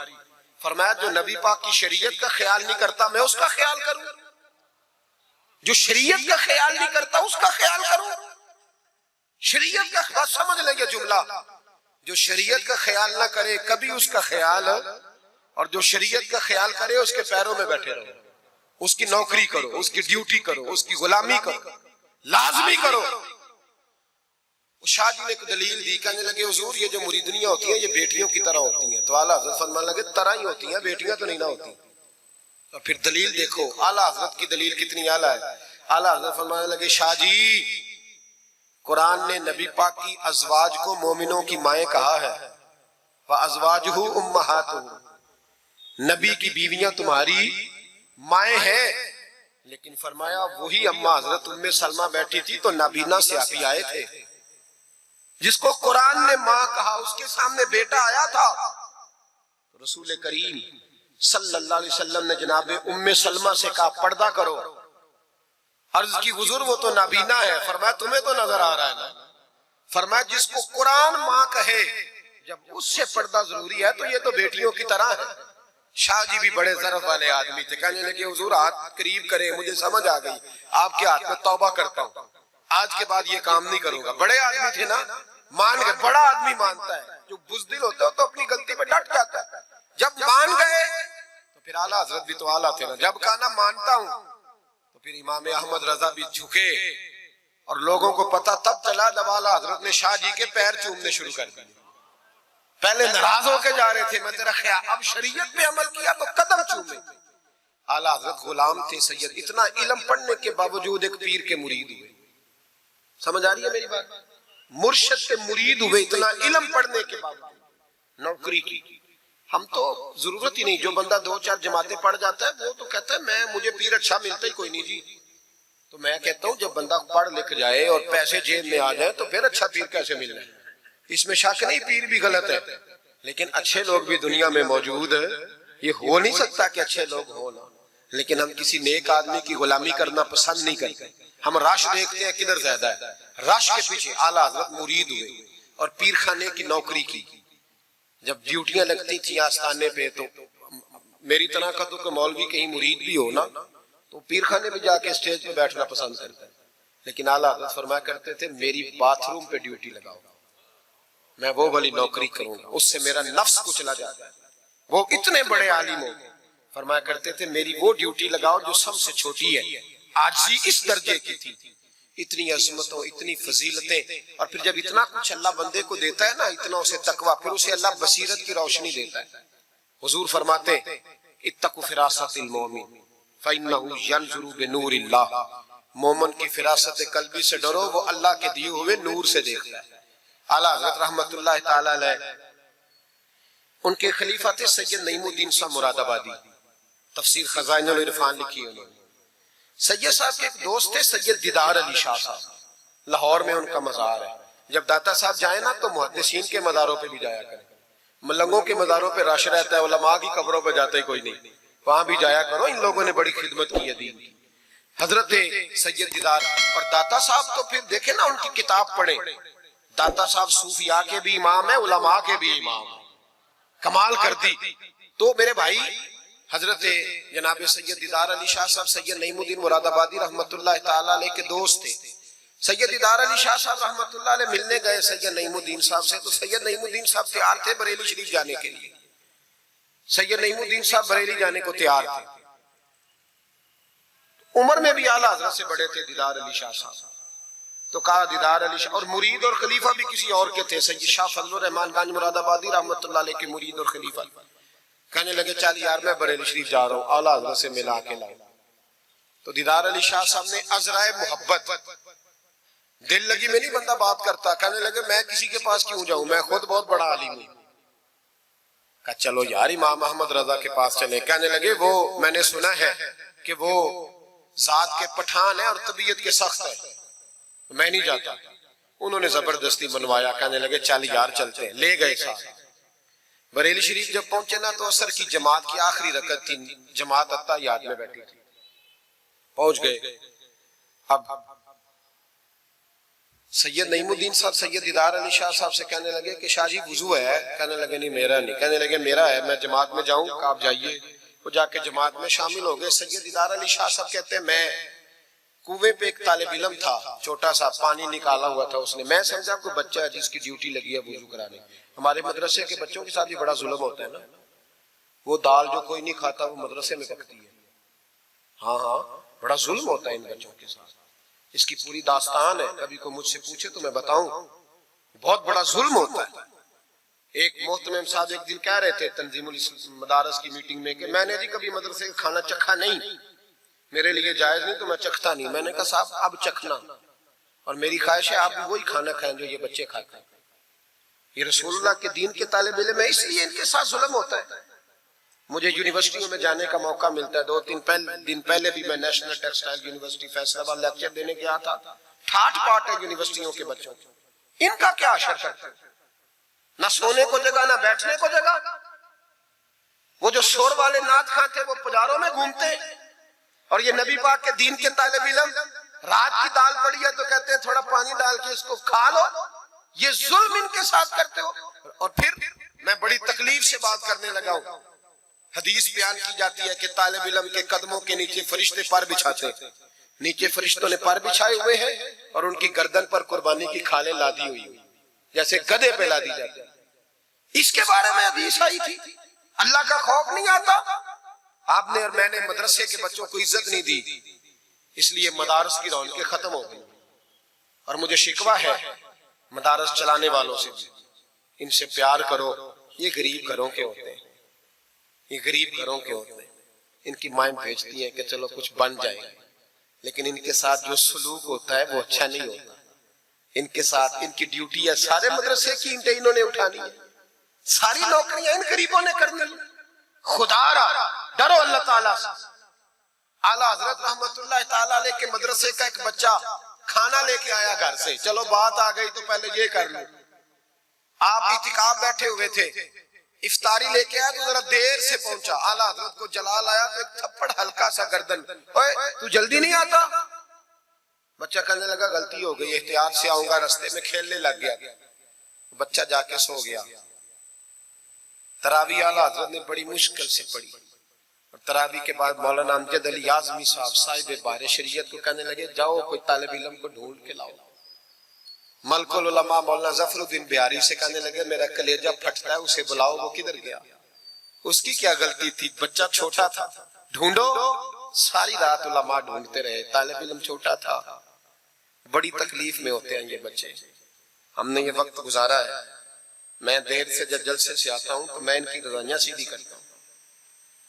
فرمایا جو نبی پاک کی شریعت کا خیال نہیں کرتا میں اس کا خیال کروں، جو شریعت کا خیال نہیں کرتا اس کا خیال کروں۔ شریعت کا بات سمجھ لیں گے جملہ، جو شریعت کا خیال نہ کرے کبھی اس کا خیال، اور جو شریعت کا خیال کرے اس کے پیروں میں بیٹھے رہو، اس کی نوکری کرو، اس کی ڈیوٹی کرو، اس کی غلامی کرو، لازمی کرو۔ شاہ جی نے ایک دلیل دی، کہنے لگے حضور یہ جو مریدنیاں ہوتی ہیں یہ بیٹیوں کی طرح ہوتی ہیں، تو اعلیٰ حضرت فرمانے لگے طرح ہی ہوتی ہیں، بیٹیاں تو نہیں نہ ہوتی۔ اور پھر دلیل دیکھو اعلیٰ حضرت کی دلیل کتنی اعلیٰ ہے۔ اعلیٰ حضرت فرمانے لگے شاہ جی قرآن نے نبی پاک کی ازواج کو مومنوں کی مائیں کہا ہے، وَأَزْوَاجُهُ أُمَّهَاتُهُ، نبی کی بیویاں تمہاری مائیں ہیں، لیکن فرمایا وہی اماں حضرت ام سلمہ بیٹھی تھی تو نابینا صحابی آئے تھے، جس کو قرآن نے ماں کہا اس کے سامنے بیٹا آیا تھا، رسول کریم صلی اللہ علیہ وسلم نے جناب ام سلمہ سے کہا پردہ کرو، عرض کی حضور وہ تو نابینا ہے، فرمایا تمہیں تو نظر آ رہا ہے نا، فرمایا جس کو قرآن ماں کہے جب اس سے پردہ ضروری ہے تو یہ تو بیٹیوں کی طرح ہے۔ شاہ جی بھی بڑے ظرف والے آدمی تھے، کہنے لگے حضور ہاتھ قریب کریں، مجھے سمجھ آ گئی، آپ کے ہاتھ میں توبہ کرتا ہوں، آج کے بعد یہ کام نہیں کروں گا۔ بڑے آدمی تھے نا، مان گئے، بڑا آدمی مانتا ہے، جو بزدل ہوتا ہے تو اپنی غلطی پہ ڈٹ جاتا ہے، جب مان گئے تو پھر اعلیٰ حضرت بھی تو اعلیٰ تھے نا، جب کہا نا مانتا ہوں تو پھر امام احمد رضا بھی جھکے، اور لوگوں کو پتا تب چلا جب اعلیٰ حضرت نے شاہ جی کے پیر چومنے شروع کر دیے، پہلے ناراض ہو کے جا رہے تھے میں تیرا خیال، اب شریعت پہ عمل کیا تو قدم چومے۔ اعلیٰ حضرت غلام تھے سید، اتنا علم پڑھنے کے باوجود ایک پیر کے مرید ہوئے، سمجھ آ رہی ہے میری بات؟ مرشد کے مرید ہوئے اتنا علم پڑھنے کے باوجود، نوکری کی۔ ہم تو ضرورت ہی نہیں، جو بندہ 2-4 جماعتیں پڑھ جاتا ہے وہ تو کہتا ہے مجھے پیر اچھا ملتا ہی کوئی نہیں جی، تو میں کہتا ہوں جب بندہ پڑھ لکھ جائے اور پیسے جیب میں آ جائے تو پھر اچھا پیر کیسے مل جائے؟ اس میں شک نہیں، پیر بھی غلط ہے، لیکن اچھے لوگ بھی دنیا میں موجود ہیں، یہ ہو نہیں سکتا کہ اچھے لوگ ہوں نا، لیکن ہم کسی نیک آدمی کی غلامی کرنا پسند نہیں کرتے، ہم رش دیکھتے ہیں کدھر زیادہ ہے، رش کے پیچھے اعلیٰ حضرت مرید ہوئے اور پیر خانے کی نوکری کی، جب ڈیوٹیاں لگتی تھیں آستانے پہ تو میری طرح کا تو مولوی کہیں مرید بھی ہو نا تو پیر خانے پہ جا کے اسٹیج پہ بیٹھنا پسند کرتا ہے، لیکن اعلیٰ حضرت فرمایا کرتے تھے میری باتھ روم پہ ڈیوٹی لگاؤ، میں وہ والی نوکری کروں گا، اس سے میرا نفس کچلا جاتا ہے۔ وہ اتنے بڑے عالم ہو، فرمایا کرتے تھے میری وہ ڈیوٹی لگاؤ جو سب سے چھوٹی ہے، عاجزی اس درجے کی تھی، اتنی عظمتوں اتنی فضیلتیں، اور پھر جب اتنا کچھ اللہ بندے کو دیتا ہے نا، اتنا اسے تقویٰ، پھر اسے اللہ بصیرت کی روشنی دیتا ہے۔ حضور فرماتے اتقوا فراست المومن فإنہ ینظر بنور اللہ، مومن کی فراست قلبی سے ڈرو، وہ اللہ کے دیے ہوئے نور سے دیکھتا ہے۔ اعلیٰ حضرت رحمت اللہ تعالیٰ علیہ، ان کے خلیفہ تھے سید نعیم الدین صاحب مراد آبادی، تفسیر خزائن العرفان لکھی انہوں نے۔ سید صاحب کے ایک دوست تھے سید دیدار علی شاہ صاحب، لاہور میں ان کا مزار ہے. جب داتا صاحب جائیں نا تو محدثین کے مزاروں پہ بھی جایا کریں. ملنگوں کے مزاروں پہ رش رہتا ہے، علماء کی قبروں پہ جاتا ہی کوئی نہیں، وہاں بھی جایا کرو. ان لوگوں نے بڑی خدمت کی ہے دین کی. حضرت سید دیدار اور داتا صاحب تو پھر دیکھیں نا ان کی کتاب پڑھیں. داتا صاحب صوفیاء کے بھی امام ہیں، علماء کے بھی امام ہیں. کمال کر دی. تو میرے بھائی حضرت جناب سید دیدار علی شاہ صاحب سید نعیم الدین مراد آبادی رحمت اللہ تعالیٰ علیہ کے دوست تھے. سید دیدار علی شاہ صاحب رحمت اللہ علیہ ملنے گئے سید نعیم الدین صاحب سے، تو سید نعیم الدین صاحب تیار تھے بریلی شریف جانے کے لیے. سید نعیم الدین صاحب بریلی جانے کو تیار تھے. عمر میں بھی اعلیٰ حضرت سے بڑے تھے دیدار علی شاہ صاحب. تو کہا دیدار علی شاہ، اور مرید اور خلیفہ بھی کسی اور کے تھے، سید شاہ فضل الرحمان گنج مراد آبادی رحمت اللہ علیہ کے مرید اور خلیفہ. کہنے لگے چل یار میں بریلی شریف جا رہا ہوں، اعلیٰ حضرت سے ملا کے لاؤ. تو دیدار علی شاہ صاحب نے عذرائے محبت، دل لگی میں نہیں بندہ بات کرتا، کہنے لگے میں کسی کے پاس کیوں جاؤں، میں خود بہت بڑا عالم ہوں. کہا چلو یار امام احمد رضا کے پاس چلے. کہنے لگے وہ میں نے سنا ہے کہ وہ ذات کے پٹھان ہے اور طبیعت کے سخت ہے، میں نہیں جاتا. انہوں نے زبردستی منوایا. کہنے لگے چل یار چلتے ہیں. لے گئے ساتھ. بریلی شریف جب پہنچے نا تو عصر کی جماعت کی آخری رکعت تھی، جماعت اتحیات میں بیٹھی تھی. پہنچ گئے. اب سید نعیم الدین صاحب سید دیدار علی شاہ صاحب سے کہنے لگے کہ شاہ جی وضو ہے؟ کہنے لگے نہیں میرا نہیں. کہنے لگے میرا ہے، میں جماعت میں جاؤں؟ کہ آپ جائیے. وہ جا کے جماعت میں شامل ہو گئے. سید دیدار علی شاہ صاحب کہتے ہیں میں کنویں پہ ایک طالب علم تھا، چھوٹا سا پانی نکالا ہوا تھا اس نے، میں سمجھا کوئی بچہ ہے جس کی ڈیوٹی لگی ہے وضو کرانے. ہمارے مدرسے کے بچوں کے ساتھ بھی بڑا ظلم ہوتا ہے نا، وہ دال جو کوئی نہیں کھاتا وہ مدرسے میں پکتی ہے. ہاں ہاں بڑا ظلم ہوتا ہے ان بچوں کے ساتھ. اس کی پوری داستان ہے، کبھی کوئی مجھ سے پوچھے تو میں بتاؤں. بہت بڑا ظلم ہوتا ہے. ایک محتمم صاحب ایک دن کہہ رہے تھے تنظیم المدارس کی میٹنگ میں کہ میں نے جی کبھی مدرسے کا کھانا چکھا نہیں، میرے لیے جائز نہیں تو میں چکھتا نہیں. میں نے کہا صاحب اب چکھنا، اور میری خواہش ہے آپ بھی وہی کھانا کھائیں جو یہ بچے کھاتے ہیں. یہ رسول اللہ کے دین کے طالب علم ہے، اس لیے ان کے ساتھ ظلم ہوتا ہے. مجھے یونیورسٹیوں میں جانے کا موقع ملتا ہے. 2-3 دن پہلے بھی میں نیشنل ٹیکسٹائل یونیورسٹی فیصل آباد لیکچر دینے گیا تھا. ٹھاٹ پاٹ ہے یونیورسٹیوں کے بچوں کی. ان کا کیا اشر کرتا ہے؟ نہ سونے کو جگہ نہ بیٹھنے کو جگہ. وہ جو شور والے نعت خواں تھے وہ پجاروں میں گھومتے ہیں، اور یہ نبی پاک کے دین کے طالب علم رات کی دال پڑی ہے تو کہتے ہیں تھوڑا پانی ڈال کے اس کو کھا لو. یہ ظلم ان کے ساتھ کرتے ہو. اور پھر میں بڑی تکلیف سے بات کرنے لگا ہوں. حدیث بیان کی جاتی ہے کہ طالب علم کے قدموں کے نیچے فرشتے پر بچھاتے ہیں. نیچے فرشتوں نے پر بچھائے ہوئے ہیں اور ان کی گردن پر قربانی کی کھالیں لادی ہوئی ہیں، جیسے گدھے پہ لادی جاتی. اس کے بارے میں حدیث آئی تھی. اللہ کا خوف نہیں آتا؟ آپ نے اور میں نے مدرسے کے بچوں کو عزت نہیں دی، اس لیے مدارس کی رونقیں ختم ہو گئی. اور مجھے شکوہ ہے مدارس چلانے والوں سے بھی، ان سے پیار کرو. یہ غریب گھروں کے ہوتے ہیں، یہ غریب گھروں کے ہوتے ہیں. ان کی مائیں بھیجتی ہیں کہ چلو کچھ بن جائے، لیکن ان کے ساتھ جو سلوک ہوتا ہے وہ اچھا نہیں ہوتا. ان کے ساتھ ان کی ڈیوٹی ہے سارے مدرسے کی اینٹیں انہوں نے اٹھانی ہے، ساری نوکریاں ان غریبوں نے کرنی. خدا را ڈرو اللہ تعالیٰ سے. اعلیٰ حضرت رحمت اللہ تعالیٰ علیہ کے مدرسے کا ایک بچہ کھانا لے کے آیا گھر سے. چلو بات آ گئی تو پہلے یہ کر لوں. آپ اعتکاف بیٹھے ہوئے تھے، افطاری لے کے آیا تو ذرا دیر سے پہنچا. اعلیٰ حضرت کو جلال آیا تو ایک تھپڑ ہلکا سا گردن. اوے تو جلدی نہیں آتا؟ بچہ کہنے لگا غلطی ہو گئی، احتیاط سے آؤں گا. رستے میں کھیلنے لگ گیا. بچہ جا کے سو گیا. تراویح اعلیٰ حضرت نے بڑی مشکل سے پڑھی. اور تراویح کے بعد مولانا امجد علی اعظمی صاحب صاحب بار شریعت کو کہنے لگے جاؤ کوئی طالب علم کو ڈھونڈ کے لاؤ. ملک العلماء مولانا ظفر الدین بہاری سے کہنے لگے میرا کلیجہ پھٹتا ہے، اسے بلاؤ. وہ کدھر گیا؟ اس کی کیا غلطی تھی؟ بچہ چھوٹا تھا. ڈھونڈو. ساری رات علماء ڈھونڈتے رہے، طالب علم چھوٹا تھا. بڑی تکلیف میں ہوتے ہیں یہ بچے. ہم نے یہ وقت گزارا ہے. میں دیر سے جب جلسے سے آتا ہوں تو میں ان کی رضائیاں سیدھی کرتا ہوں،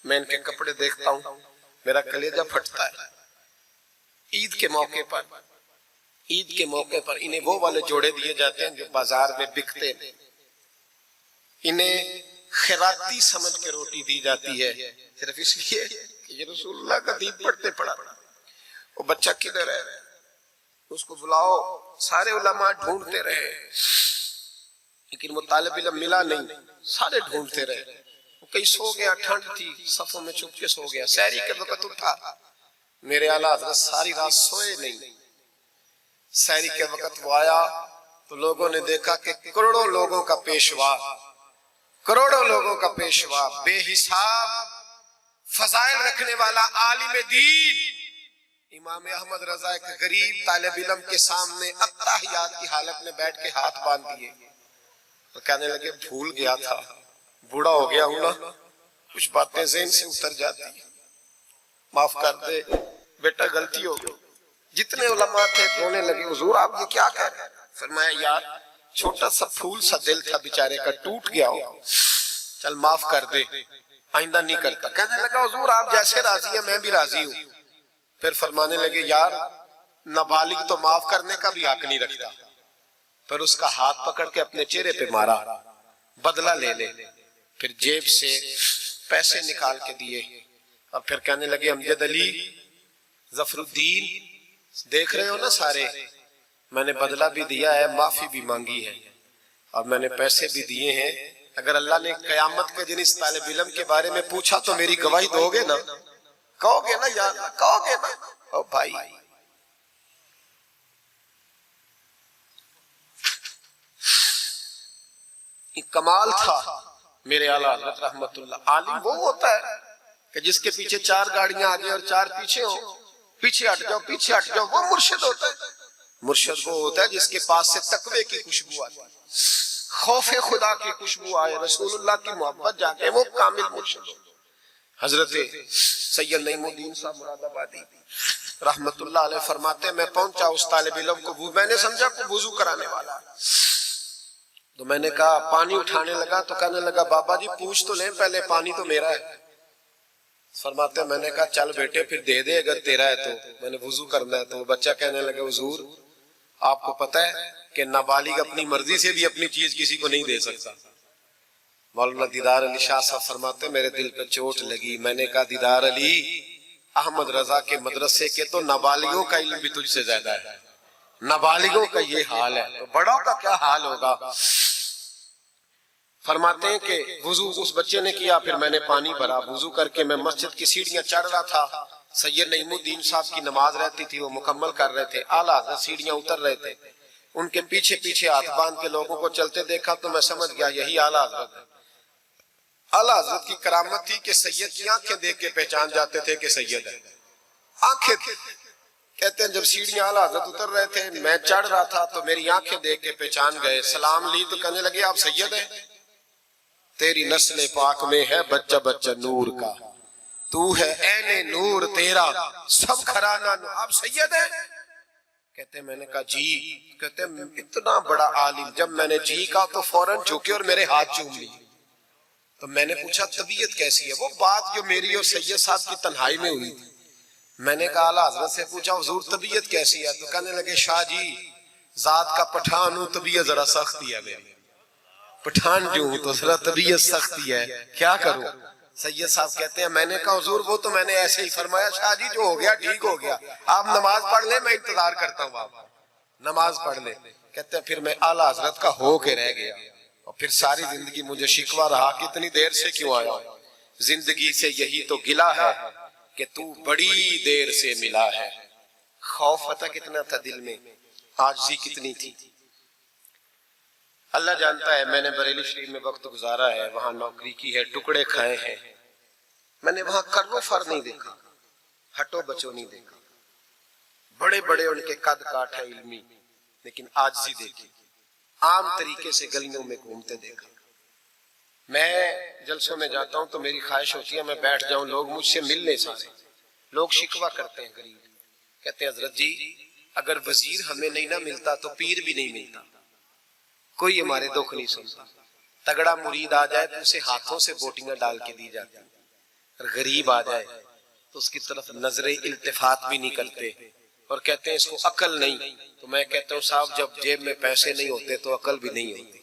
میں ان کے کپڑے دیکھتا ہوں، میرا کلیجہ پھٹتا ہے. عید کے موقع پر انہیں وہ والے جوڑے دیے جاتے ہیں جو بازار میں بکتے ہیں. انہیں خیراتی سمجھ کے روٹی دی جاتی ہے صرف اس لیے کہ یہ رسول اللہ کا دین پڑھتے پڑھا. وہ بچہ کدھر ہے، اس کو بلاؤ۔ سارے علماء ڈھونڈتے رہے لیکن وہ طالب علم ملا نہیں، سارے ڈھونڈتے رہے۔ وہ کہیں سو گیا، ٹھنڈ تھی، صفوں میں چھپ کے سو گیا۔ سحری کے وقت اٹھا، میرے اعلیٰ حضرت ساری رات سوئے نہیں۔ سحری کے وقت وہ آیا تو لوگوں نے دیکھا کہ کروڑوں لوگوں کا پیشوا، کروڑوں لوگوں کا پیشوا، بے حساب فضائل رکھنے والا عالم دین امام احمد رضا ایک غریب طالب علم کے سامنے اتحیات کی حالت میں بیٹھ کے ہاتھ باندھ دیے اور کہنے لگے بھول گیا تھا، بوڑھا ہو گیا ہوں نا، کچھ باتیں ذہن سے اتر جاتی ہیں، معاف کر دے بیٹا، غلطی ہو گئی۔ جتنے علماء تھے رونے لگے، حضور آپ یہ کیا کہہ رہے ہیں؟ فرمایا یار چھوٹا سا پھول سا دل تھا بیچارے کا، ٹوٹ گیا ہو، چل معاف کر دے، آئندہ نہیں کرتا۔ کہنے لگا حضور آپ جیسے راضی ہیں میں بھی راضی ہوں۔ پھر فرمانے لگے یار نابالغ تو معاف کرنے کا بھی حق نہیں رکھتا۔ پھر اس کا ہاتھ پکڑ کے اپنے چہرے پہ مارا، بدلہ لے لے۔ پھر جیب سے پیسے نکال کے دیے اور پھر کہنے لگے امجد علی، ظفر الدین، دیکھ رہے ہو نا سارے، میں نے بدلہ بھی دیا ہے، معافی بھی مانگی ہے اور میں نے پیسے بھی دیے ہیں۔ اگر اللہ نے قیامت کے دن اس طالب علم کے بارے میں پوچھا تو میری گواہی دو گے نا؟ کہو گے نا یا کہو گے نا؟ او بھائی، کمال تھا میرے اعلیٰ حضرت رحمت اللہ۔ عالم وہ ہوتا ہے کہ جس کے پیچھے چار گاڑیاں آگے اور چار پیچھے ہوں، پیچھے ہٹ جاؤ پیچھے ہٹ جاؤ، وہ مرشد ہوتا ہے۔ مرشد وہ ہوتا ہے جس کے پاس سے تقوی کی خوشبو آتی، خوف خدا کی خوشبو آئے، رسول اللہ کی محبت جاگے، وہ کامل مرشد ہوتا ہے۔ حضرت سید نعیم الدین صاحب مراد آبادی رحمت اللہ علیہ فرماتے ہیں میں پہنچا اس طالب علم کو، میں نے سمجھا کو وضو کرانے والا، تو میں نے کہا پانی اٹھانے لگا تو کہنے لگا بابا جی پوچھ تو لیں پہلے، پانی تو میرا ہے۔ فرماتے ہیں میں نے کہا چل بیٹے پھر دے دے اگر تیرا ہے تو، میں نے وضو کرنا ہے۔ تو وہ بچہ کہنے لگا حضور آپ کو پتہ ہے کہ نابالغ اپنی مرضی سے بھی اپنی چیز کسی کو نہیں دے سکتا۔ مولانا دیدار علی شاہ صاحب فرماتے ہیں میرے دل پہ چوٹ لگی۔ میں نے کہا دیدار علی، احمد رضا کے مدرسے کے تو نابالغوں کا علم بھی تجھ سے زیادہ ہے، نابالغوں کا یہ حال ہے تو بڑوں کا کیا حال ہوگا۔ فرماتے ہیں کہ وضو اس بچے نے کیا، پھر میں نے پانی بھرا، وضو کر کے میں مسجد کی سیڑھیاں چڑھ رہا تھا۔ سید نعیم الدین صاحب کی نماز رہتی تھی، وہ مکمل کر رہے تھے، اعلیٰ حضرت سیڑھیاں اتر رہے تھے، ان کے پیچھے پیچھے ہاتھ باندھ کے لوگوں کو چلتے دیکھا تو میں سمجھ گیا یہی اعلیٰ حضرت ہے۔ اعلیٰ حضرت کی کرامت تھی کہ سید کی آنکھیں دیکھ کے پہچان جاتے تھے کہ سید ہے، آنکھیں کہتے ہیں جب سیڑھیاں اعلیٰ حضرت اتر رہے تھے میں چڑھ رہا تھا تو میری آنکھیں دیکھ کے پہچان گئے، سلام لی تو کہنے لگے آپ سید ہیں، تیری نسل پاک میں ہے بچہ بچہ نور کا، تو ہے عین نور تیرا سب گھرانہ نور، آپ سید ہیں؟ کہتے ہیں میں نے کہا جی، کہتے ہیں اتنا بڑا عالم، جب میں نے جی کہا تو فوراً جھکے اور میرے ہاتھ چوم لی۔ تو میں نے پوچھا طبیعت کیسی ہے؟ وہ بات جو میری اور سید صاحب کی تنہائی میں ہوئی تھی، میں نے کہا اعلیٰ حضرت سے پوچھا حضور طبیعت کیسی ہے؟ تو کہنے لگے شاہ جی ذات کا پٹھان ہوں، طبیعت ذرا سختی ہے میری، پٹھان جو ہوں تو ذرا طبیعت سختی ہے، کیا کروں؟ سید صاحب کہتے ہیں میں نے کہا حضور وہ تو میں نے ایسے ہی فرمایا، شاہ جی جو ہو گیا ٹھیک ہو گیا، آپ نماز پڑھ لیں میں انتظار کرتا ہوں، آپ نماز پڑھ لیں۔ کہتے ہیں پھر میں اعلیٰ حضرت کا ہو کے رہ گیا اور پھر ساری زندگی مجھے شکوہ رہا کہ اتنی دیر سے کیوں آیا، زندگی سے یہی تو گلہ ہے کہ تو بڑی دیر سے ملا ہے۔ خوف پتہ کتنا تھا دل میں، عاجزی کتنی تھی، اللہ جانتا ہے۔ میں نے بریلی شریف میں وقت گزارا ہے، وہاں نوکری کی ہے، ٹکڑے کھائے ہیں، میں نے وہاں کرو فر نہیں دیکھا، ہٹو بچو نہیں دیکھا، بڑے بڑے ان کے قد کاٹ ہے علمی، لیکن عاجزی دیکھی، عام طریقے سے گلیوں میں گھومتے دیکھا۔ میں جلسوں میں جاتا ہوں تو میری خواہش ہوتی ہے میں بیٹھ جاؤں، لوگ مجھ سے مل لیں، سارے لوگ شکوہ کرتے ہیں غریب، کہتے ہیں حضرت جی اگر وزیر ہمیں نہیں نہ ملتا تو پیر بھی نہیں ملتا، کوئی ہمارے دکھ نہیں سنتا، تگڑا مرید آ جائے تو اسے ہاتھوں سے بوٹیاں ڈال کے دی جاتی، اور غریب آ جائے تو اس کی طرف نظر التفات بھی نہیں کرتے اور کہتے ہیں اس کو عقل نہیں۔ تو میں کہتا ہوں صاحب جب جیب میں پیسے نہیں ہوتے تو عقل بھی نہیں ہوتی،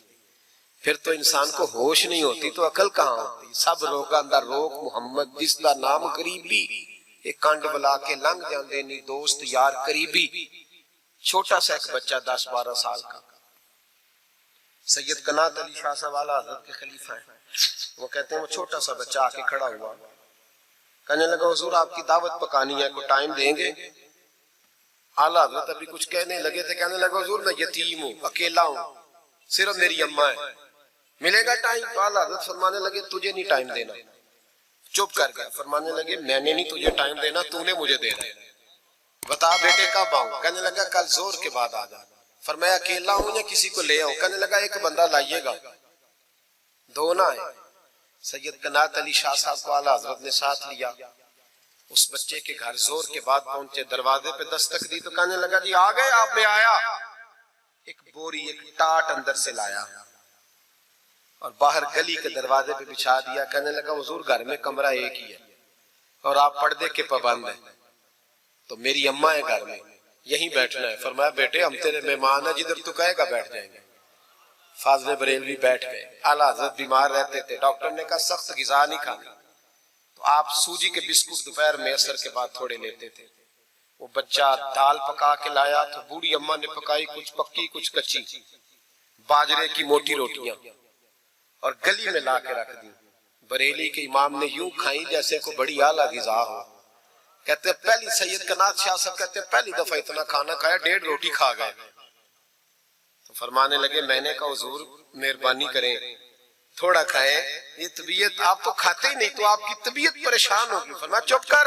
پھر تو انسان کو ہوش نہیں ہوتی تو عقل کہاں ہوتی؟ سب روگاں دا روگ محمد جس دا نام غریبی، ایک کانڈ بلا کے لنگ جاندے نہیں دوست یار قریبی چھوٹا سا ایک بچہ 10-12 سال کا سید قنات علی شاہ صاحب والا حضرت کے خلیفہ ہیں وہ کہتے ہیں وہ چھوٹا سا بچہ آ کے کھڑا ہوا کہنے لگا حضور آپ کی دعوت پکانی ہے کوئی ٹائم دیں گے اعلیٰ حضرت ابھی کچھ کہنے لگے تھے کہنے لگا حضور میں یتیم ہوں اکیلا ہوں صرف میری اماں ہے ملے گا ٹائم تو اعلیٰ حضرت فرمانے لگے تجھے نہیں ٹائم دینا چپ کر گیا فرمانے لگے میں نے نہیں تجھے ٹائم دینا تو نے مجھے دینا بتا بیٹے کب آؤں کہنے لگا کل زور کے بعد آ جا فرمایا اکیلا ہوں یا کسی کو لے آؤں کہنے لگا ایک بندہ لائیے گا دو نہ آئے سید قنات علی شاہ صاحب کو اعلیٰ حضرت نے ساتھ لیا اس بچے کے گھر زور کے بعد پہنچے دروازے پہ دستک دی تو کہنے لگا جی آ گئے آپ میں آیا ایک بوری ایک ٹاٹ اندر سے لایا اور باہر گلی کے دروازے پہ بچھا دیا کہنے لگا حضور گھر میں کمرہ ایک ہی ہے اور آپ پردے کے پابند ہیں تو میری اماں ہے گھر میں یہیں بیٹھنا ہے فرمایا بیٹے ہم تیرے مہمان ہیں جدھر تو کہے گا بیٹھ جائیں گے فاضل بریلوی بیٹھ گئے اعلیٰ حضرت بیمار رہتے تھے ڈاکٹر نے کہا سخت غذا نہیں کھانی تو آپ سوجی کے بسکٹ دوپہر میں عصر کے بعد تھوڑے لیتے تھے وہ بچہ دال پکا کے لایا تو بوڑھی اماں نے پکائی کچھ پکی کچھ کچی باجرے کی موٹی روٹیاں اور گلی میں لا کے رکھ دی بریلی کے امام نے یوں کھائی جیسے کوئی بڑی اعلیٰ غذا ہو کہتے ہیں پہلی سید قنات شاہ صاحب کہتے ہیں پہلی دفعہ اتنا کھانا کھایا 1.5 روٹی کھا گئے تو فرمانے لگے میں نے کہا حضور مہربانی کریں تھوڑا کھائیں یہ طبیعت آپ تو کھاتے ہی نہیں تو آپ کی طبیعت پریشان ہوگی فرمایا چپ کر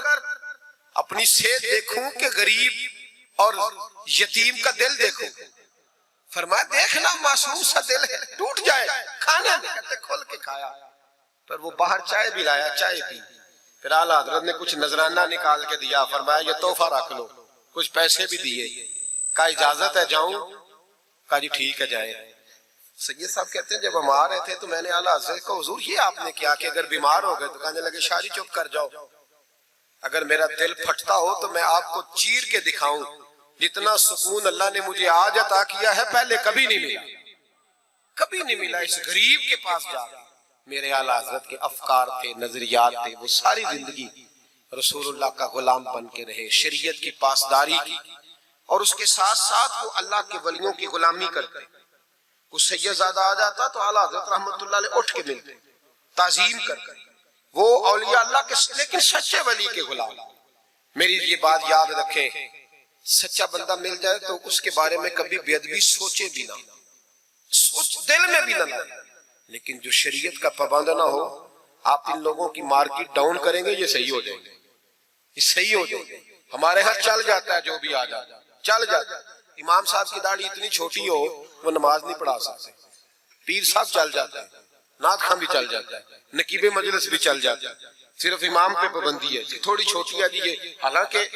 اپنی صحت دیکھوں کہ غریب اور یتیم کا دل دیکھوں فرمایا دیکھنا معصوم سا دل ہے ٹوٹ جائے کھانے میں کہتے کھول کے کھایا پر وہ باہر چائے بھی لایا چائے پی پھر اعلیٰ حضرت نے کچھ نذرانہ نکال کے دیا فرمایا یہ تحفہ رکھ لو کچھ پیسے بھی دیے کہا اجازت ہے جاؤں کہا جی ٹھیک ہے جائیں سید صاحب کہتے ہیں جب ہم آ رہے تھے تو میں نے اعلیٰ حضرت کو حضور یہ آپ نے کیا کہ اگر بیمار ہو گئے تو کہنے لگے شاہ جی چپ کر جاؤ اگر میرا دل پھٹتا ہو تو میں آپ کو چیر کے دکھاؤں جتنا سکون اللہ نے مجھے آج عطا کیا ہے پہلے کبھی نہیں ملا اس غریب کے پاس جا میرے اعلیٰ حضرت کے افکار تھے نظریات تھے وہ ساری زندگی رسول اللہ کا غلام بن کے رہے شریعت کی پاسداری کی اور اس کے ساتھ ساتھ وہ اللہ کے ولیوں کی غلامی کرتے کوئی سید زادہ آ جاتا تو اعلیٰ حضرت رحمت اللہ علیہ اٹھ کے ملتے تعظیم کرتے وہ اولیاء اللہ کے لیکن سچے ولی کے غلام میری یہ بات یاد رکھیں سچا بندہ مل جائے تو اس کے بارے میں کبھی بے ادبی سوچے بھی نہ دل میں بھی نہ لائے لیکن جو شریعت کا پابند نہ ہو آپ ان لوگوں کی مارکیٹ ڈاؤن کریں گے یہ صحیح ہو جائیں گے یہ صحیح ہو جائیں گے ہمارے ہاں چل جاتا ہے جو بھی آ جاتا چل جاتا ہے امام صاحب کی داڑھی اتنی چھوٹی ہو وہ نماز نہیں پڑھا سکتے پیر صاحب چل جاتا ہے نعت خواں بھی چل جاتا ہے نقیب مجلس بھی چل جاتا ہے صرف امام پہ پابندی ہے تھوڑی چھوٹی ہے جی حالانکہ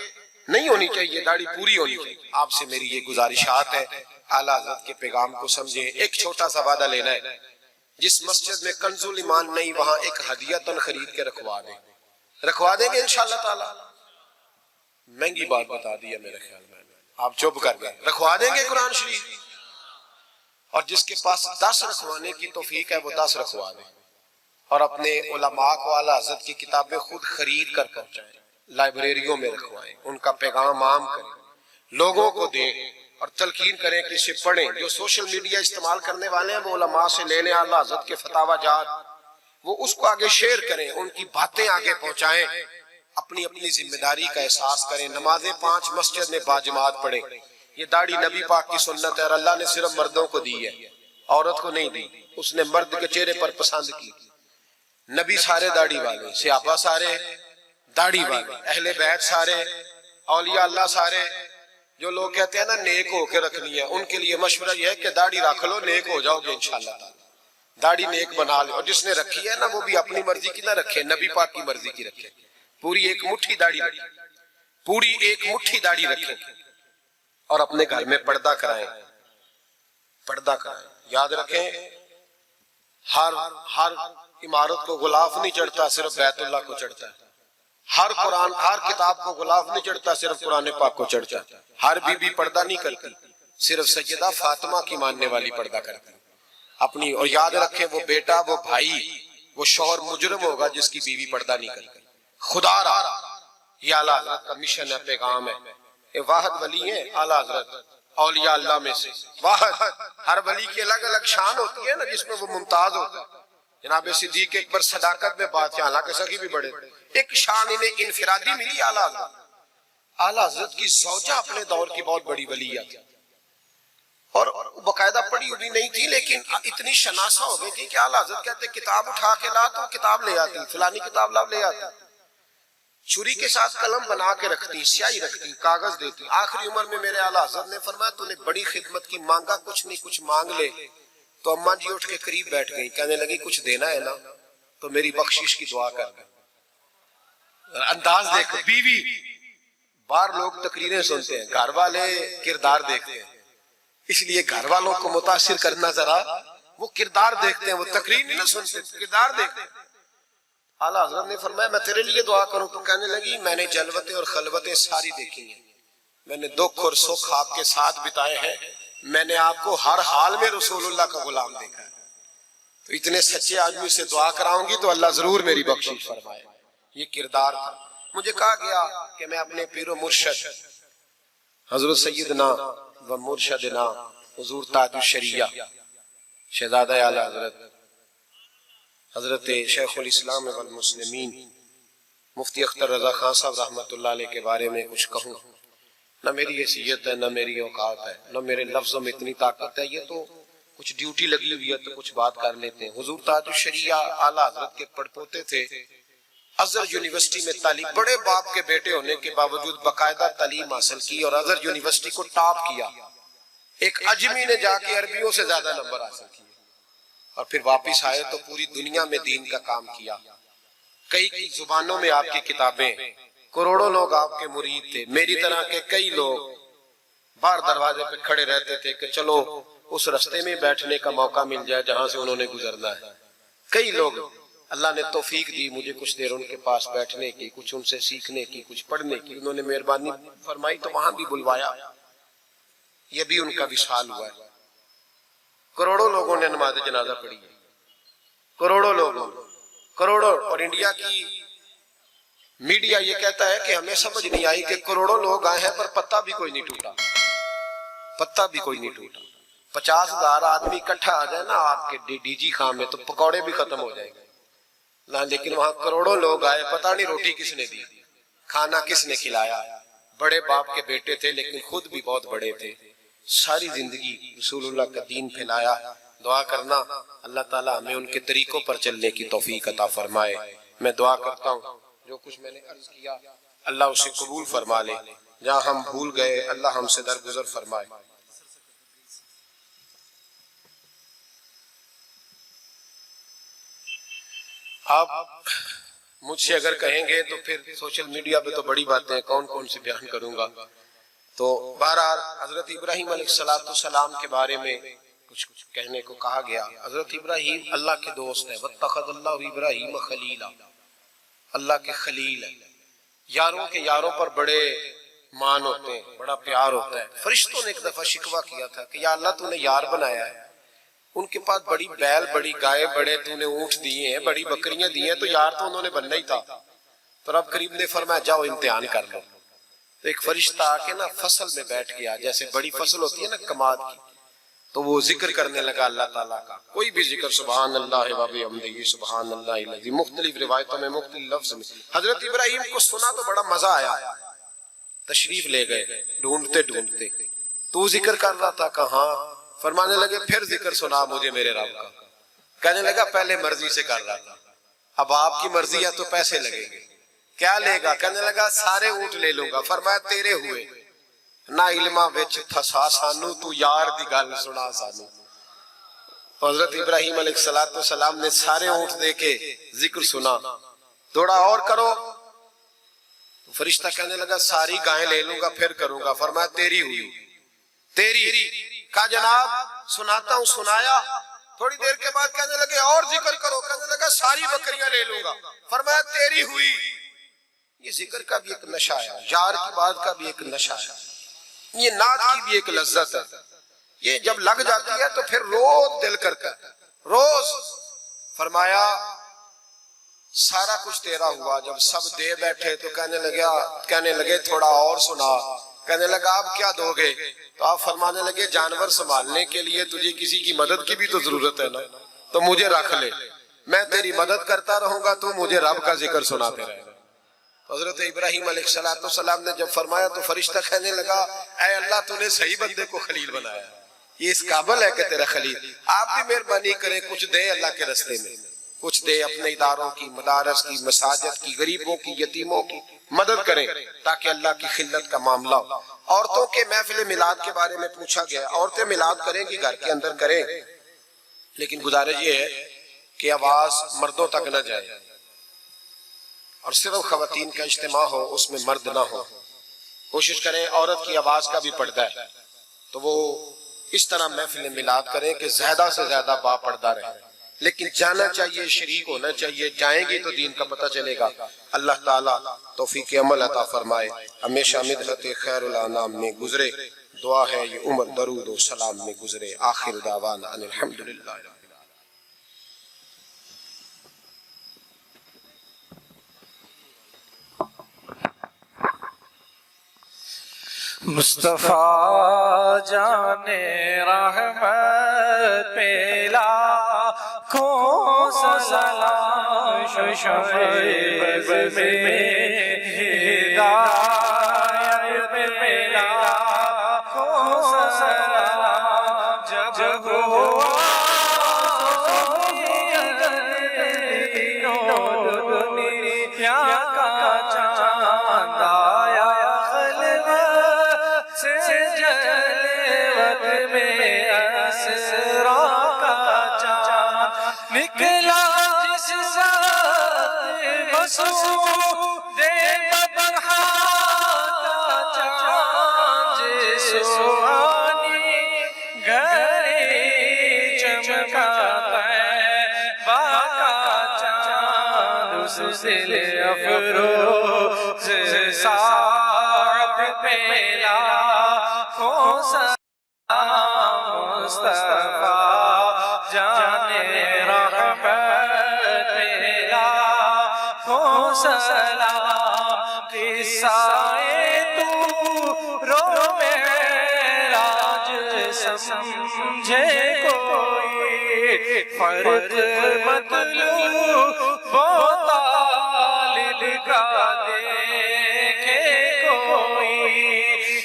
نہیں ہونی چاہیے داڑھی پوری ہونی چاہیے آپ سے میری یہ گزارشات ہے اعلیٰ حضرت کے پیغام کو سمجھیں ایک چھوٹا سا وعدہ لینا ہے جس مسجد میں کنز الایمان نہیں وہاں ایک ہدیہ خرید کے رکھوا دیں گے انشاءاللہ تعالی مہنگی بات بتا دی ہے میرے خیال میں آپ چپ کر گئے رکھوا دیں گے قرآن شریف اور جس کے پاس 10 رکھوانے کی توفیق ہے وہ 10 رکھوا دیں اور اپنے علماء کو اعلیٰ حضرت کی کتابیں خود خرید کر پہنچائیں لائبریریوں میں رکھوائیں ان کا پیغام عام کریں لوگوں کو دیں اور تلقین کریں کہ اسے پڑھیں جو سوشل میڈیا استعمال کرنے والے ہیں وہ علماء سے لے لیں اعلیٰ حضرت کے فتاوی جات وہ اس کو آگے شیئر کریں ان کی باتیں آگے پہنچائیں اپنی ذمہ داری کا احساس کریں نمازیں 5 مسجد میں باجماعت پڑھیں یہ داڑھی نبی پاک کی سنت ہے اور اللہ نے صرف مردوں کو دی ہے عورت کو نہیں دی اس نے مرد کے چہرے پر پسند کی نبی سارے داڑھی والے صحابہ سارے داڑھی والے اہل بیت سارے اولیاء اللہ سارے جو لوگ کہتے ہیں نا نیک ہو کے رکھنی ہے ان کے لیے مشورہ یہ ہے کہ داڑھی رکھ لو نیک ہو جاؤ گے انشاءاللہ تعالی داڑھی نیک بنا لے اور جس نے رکھی ہے نا وہ بھی اپنی مرضی کی نہ رکھے نبی پاک کی مرضی کی رکھے پوری ایک مٹھی داڑھی رکھے اور اپنے گھر میں پردہ کرائیں یاد رکھیں ہر عمارت کو غلاف نہیں چڑھتا صرف بیت اللہ کو چڑھتا ہے ہر کتاب کو غلاف نہیں چڑھتا صرف قرآن پاک کو چڑھتا ہے ہر بی بی پردہ نہیں کرتی صرف سیدہ فاطمہ کی ماننے والی پردہ کرتی اپنی اور یاد رکھیں وہ بیٹا وہ بھائی وہ شوہر مجرم ہوگا جس کی بیوی پردہ نہیں کرتی خدا را یہ اعلیٰ حضرت کا مشن ہے، پیغام ہے۔ یہ واحد ولی ہیں اعلیٰ حضرت اولیاء اللہ میں سے، واحد۔ ہر ولی کی الگ الگ شان ہوتی ہے نا، جس میں وہ ممتاز ہوتا ہے۔ جناب صدیق اکبر صداقت میں بات ہے، حالانکہ سخی بھی بڑے، ایک شان انہیں انفرادی ملی اعلیٰ حضرت۔ اعلیٰ حضرت کی زوجہ اپنے دور کی بہت بڑی ولی تھی، اور باقاعدہ پڑھی ہوئی نہیں تھی، لیکن اتنی شناسہ ہو گئی تھی کہ اعلیٰ حضرت کہتے کتاب اٹھا کے لا تو کتاب لے آتی، فلانی کتاب لا لے آتی، چھری کے ساتھ قلم بنا کے رکھتی، سیاہی رکھتی، کاغذ دیتی۔ آخری عمر میں میرے اعلیٰ حضرت نے فرمایا تو نے بڑی خدمت کی، مانگا کچھ نہیں، کچھ مانگ لے۔ تو اماں جی اٹھ کے قریب بیٹھ گئی، کہنے لگی کچھ دینا ہے نا تو میری بخشش کی دعا کر دے۔ انداز دیکھو، بیوی، باہر لوگ تقریریں سنتے ہیں، گھر والے کردار دیکھتے ہیں، اس لیے گھر والوں کو متاثر کرنا ذرا، وہ کردار دیکھتے ہیں، وہ تقریر نہیں سنتے، کردار دیکھتے ہیں۔ اعلیٰ حضرت نے فرمایا میں تیرے لیے دعا کروں؟ تو کہنے لگی میں نے جلوتیں اور خلوتیں ساری دیکھی ہیں، میں نے دکھ اور سکھ آپ کے ساتھ بتائے ہیں، میں نے آپ کو ہر حال میں رسول اللہ کا غلام دیکھا ہے، تو اتنے سچے آدمی سے دعا کراؤں گی تو اللہ ضرور میری بخشش فرمائے۔ یہ کردار تھا۔ مجھے کہا گیا کہ میں اپنے پیر و مرشد حضرت سیدنا و مرشدنا حضور تاج الشریعہ شہزادہ اعلیٰ حضرت حضرت شیخ الاسلام والمسلمین مفتی اختر رضا خان صاحب رحمۃ اللہ علیہ کے بارے میں کچھ کہوں۔ نہ میری حیثیت ہے، نہ میری اوقات ہے، نہ میرے لفظوں میں اتنی طاقت ہے، یہ تو کچھ ڈیوٹی لگی ہوئی ہے تو کچھ بات کر لیتے ہیں۔ حضور تاج الشریعہ اعلیٰ حضرت کے پڑپوتے تھے، ازہر یونیورسٹی میں تعلیم، بڑے باپ کے بیٹے ہونے کے باوجود باقاعدہ تعلیم حاصل کی اور ازہر یونیورسٹی کو ٹاپ کیا۔ ایک اجمی نے جا کے عربیوں سے زیادہ نمبر حاصل کیے، اور پھر واپس آئے تو پوری دنیا میں دین کا کام کیا۔ کئی زبانوں میں آپ کی کتابیں، کروڑوں لوگ آپ کے مرید تھے۔ میری طرح کے کئی لوگ باہر دروازے پہ کھڑے رہتے تھے کہ چلو اس رستے میں بیٹھنے کا موقع مل جائے جہاں سے انہوں نے گزرنا ہے۔ کئی لوگ اللہ نے توفیق دی مجھے کچھ دیر ان کے پاس بیٹھنے کی، کچھ ان سے سیکھنے کی، کچھ پڑھنے کی، انہوں نے مہربانی فرمائی تو وہاں بھی بلوایا۔ یہ بھی ان کا وصال ہوا ہے۔ کروڑوں لوگوں نے نماز جنازہ پڑھی ہے، کروڑوں لوگوں، کروڑوں۔ اور انڈیا کی میڈیا یہ کہتا ہے کہ ہمیں سمجھ نہیں آئی کہ کروڑوں لوگ آئے ہیں پر پتہ بھی کوئی نہیں ٹوٹا، پتہ بھی کوئی نہیں ٹوٹا۔ 50,000 آدمی اکٹھا آ جائے نا آپ کے ڈی جی خان میں تو پکوڑے بھی ختم ہو جائیں گے، لیکن وہاں کروڑوں لوگ آئے، پتہ نہیں روٹی کس نے دی، کھانا کس نے کھلایا۔ بڑے باپ کے بیٹے تھے لیکن خود بھی بہت بڑے تھے، ساری زندگی رسول اللہ کا دین پھیلایا۔ دعا کرنا اللہ تعالیٰ ہمیں ان کے طریقوں پر چلنے کی توفیق عطا فرمائے۔ میں دعا کرتا ہوں جو کچھ میں نے عرض کیا اللہ اسے قبول فرما لے، جہاں ہم بھول گئے اللہ ہم سے درگزر فرمائے۔ آپ مجھ سے اگر کہیں گے تو پھر سوشل میڈیا پہ تو بڑی باتیں کون کون سے بیان کروں گا، تو بہرحال حضرت ابراہیم علیہ السلام کے بارے میں کچھ کہنے کو کہا گیا۔ حضرت ابراہیم اللہ کے دوست ہیں، واتخذ اللہ ابراہیم خلیلا، اللہ کے خلیل ہیں۔ یاروں کے یاروں پر بڑے مان ہوتے ہیں، بڑا پیار ہوتا ہے۔ فرشتوں نے ایک دفعہ شکوہ کیا تھا کہ یا اللہ تو نے یار بنایا ہے، ان کے پاس بڑی بیل، بڑی گائے، بڑے تو نے اونٹ دیے ہیں، بڑی بکریاں دی ہیں، تو یار تو انہوں نے بننا ہی تھا۔ تو رب کریم نے فرمایا جاؤ امتحان کر لو۔ تو ایک فرشتہ آ کے نا فصل میں بیٹھ گیا، جیسے بڑی فصل ہوتی ہے نا کماد کی، تو وہ ذکر کرنے لگا اللہ تعالیٰ کا، کوئی بھی ذکر، سبحان اللہ و بحمدہ سبحان اللہ العظیم، مختلف روایتوں میں مختلف لفظ میں۔ حضرت ابراہیم کو سنا تو بڑا مزہ آیا، تشریف لے گئے ڈھونڈتے ڈھونڈتے۔ تو ذکر کر رہا تھا، کہاں؟ فرمانے لگے پھر ذکر سنا مجھے میرے رب کا۔ کہنے لگا پہلے مرضی سے کر رہا تھا، اب آپ کی مرضی ہے تو پیسے لگیں گے۔ کیا لے گا؟ کہنے لگا سارے اونٹ لے لوں گا۔ فرمایا تیرے ہوئے نہ علماں وچ پھسا سانو، تو یار دی گل سنا سانو۔ حضرت ابراہیم علیہ السلام نے سارے اونٹ دے کے ذکر سنا، تھوڑا اور کرو۔ فرشتہ کہنے لگا ساری گائیں لے لوں گا پھر کروں گا۔ فرمایا تیری ہوئی، تیری۔ کہا جناب سناتا ہوں، سنایا۔ تھوڑی دیر کے بعد کہنے لگے اور ذکر کرو، کہنے لگا ساری بکریاں لے لوں گا۔ فرمایا تیری ہوئی۔ یہ ذکر کا بھی ایک نشہ ہے، یار کی بات کا بھی ایک نشہ ہے، یہ نعت کی بھی ایک لذت ہے۔ یہ جب لگ جاتی ہے تو پھر روز دل کرتا ہے، روز۔ فرمایا سارا کچھ تیرا ہوا، جب سب دے بیٹھے تو کہنے لگے تھوڑا اور سنا۔ کہنے لگا آپ کیا دو گے؟ تو آپ فرمانے لگے جانور سنبھالنے کے لیے تجھے کسی کی مدد کی بھی تو ضرورت ہے نا، تو مجھے رکھ لے، میں تیری مدد کرتا رہوں گا، تو مجھے رب کا ذکر سناتے رہے۔ حضرت ابراہیم علیہ السلام نے جب فرمایا تو فرشتہ کہنے لگا اے اللہ تو نے صحیح بندے کو خلیل بنایا، یہ اس قابل ہے کہ تیرا خلیل، آپ بھی مہربانی کریں کچھ دے اللہ کے رستے میں، کچھ دے اپنے اداروں کی، مدارس کی، مساجد کی، غریبوں کی، یتیموں کی مدد کریں تاکہ اللہ کی خلت کا معاملہ ہو۔ عورتوں کے محفل میلاد کے بارے میں پوچھا گیا، عورتیں میلاد کریں گی گھر کے اندر کریں، لیکن گزارش یہ ہے کہ آواز مردوں تک نہ جائے، اور صرف خواتین کا اجتماع ہو، اس میں مرد نہ ہو۔ کوشش کریں عورت کی آواز کا بھی پردہ ہے تو وہ اس طرح محفل میلاد کریں کہ زیادہ سے زیادہ با پردہ رہے، لیکن جانا چاہیے، شریک ہونا چاہیے، جائیں گی تو دین کا پتہ چلے گا۔ اللہ تعالیٰ توفیق عمل عطا فرمائے، ہمیشہ مدحت خیر الانام میں گزرے، دعا ہے یہ عمر درود و سلام میں گزرے۔ آخر دعوانا ان الحمدللہ۔ مصطفیٰ جان رحمت پہ لاکھوں سلام، شمع بز میں ہدایت پہ لاکھوں سلام، جب ہوا دنیا کا چاند آیا سے جلوت میں اسرا کا چاند نکلا، جس ساتھ مسعود بطحا کا چاند، جس سوانی گھڑی چمکا طیبہ کا چاند، اس دل افروز ساعت پہ لاکھوں سلام، مصطفیٰ جان رحمت پہ لاکھوں سلام، قصہ طور و معراج سمجھے کوئی، فرق مطلوب و طالب کا دیکھے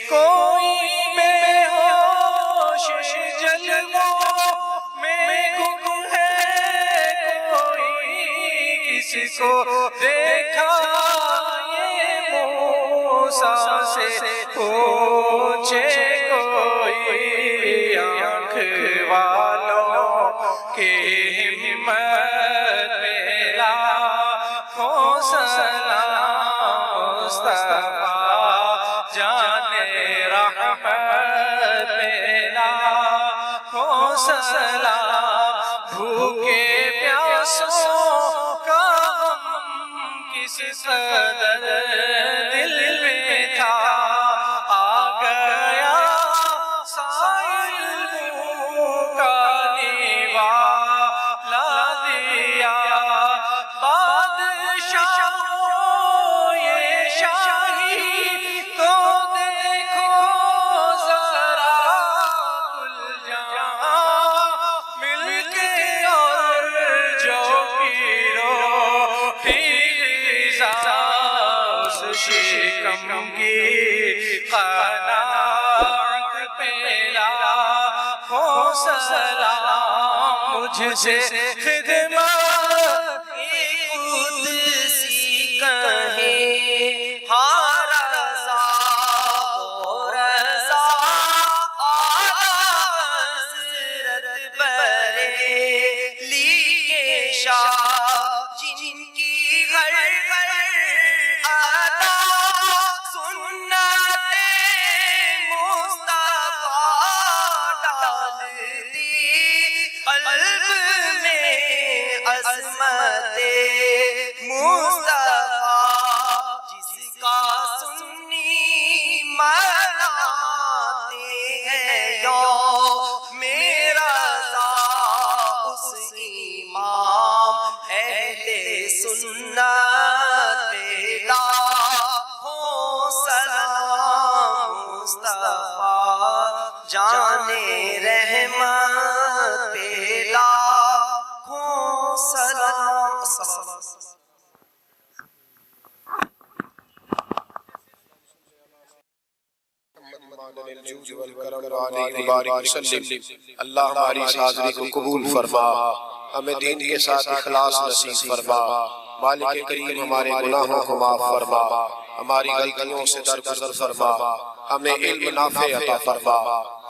کوئی بے ہوش جلووں میں گم ہے، کوئی کسی کو دیکھا یہ موسیٰ سے پوچھے کوئی، آنکھ والوں کی ہمت پہ لاکھوں سلام، مصطفیٰ جان رحمت پہ لاکھوں سلام، بھوکے پیاسوں کا غم کس قدر دل میں تھا، آ گیا سائل کا نیوالا دیا، بادشاہوں یہ شاہی تو دیکھو ذرا، کل جہاں مل کے اور جو پیرو فیضا، اس شکم کی قناعت پہ لاکھوں سلام، مجھ سے خدمت قدسی کہے ہاں رضا و رضا، حضرت بریلی کے شاہ جن کی گھر گھر ادا سنت مصطفیٰ ڈالتی قلب میں عظمت مصطفیٰ، جس کا سنی مناتے ہیں یوم رضا، اس امام اہل سنت الجود والکرم وعلیہ وبارک وسلم۔ اللہ ہماری اس حاضری کو قبول فرما، ہمیں دین کے ساتھ اخلاص نصیب فرما۔ مالک کریم ہمارے گناہوں کو معاف فرما، ہماری غلطیوں سے درگزر فرما، ہمیں علم نافع عطا فرما،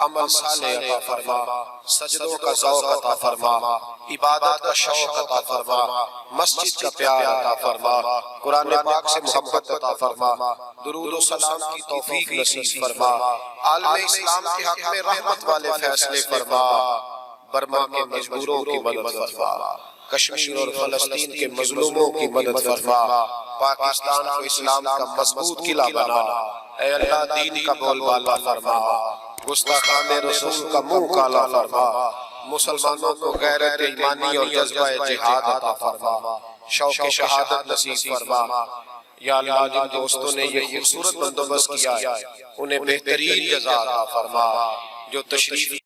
عمل صالح عطا فرما، سجدوں کا ذوق عطا فرما، عبادت کا شوق عطا فرما، مسجد کا پیار عطا فرما، قرآن پاک سے محبت عطا فرما، درود و سلام کی توفیق نصیب فرما، عالم اسلام کے حق میں رحمت والے فیصلے فرما، برما کے مجبوروں کی مدد فرما، کشمیر اور فلسطین کے مظلوموں کی مدد فرما، پاکستان کو اسلام کا مضبوط قلعہ بنا، اے اللہ دین کا بول بالا فرما، گستاخان رسول کا منہ کالا فرما، مسلمانوں کو غیرت ایمانی اور جذبہ جہاد عطا فرما، شوق شہادت نصیب فرما۔ یا اللہ جن دوستوں نے یہ خوبصورت بندوبست کیا ہے انہیں بہترین جزا عطا فرما، جو تشریف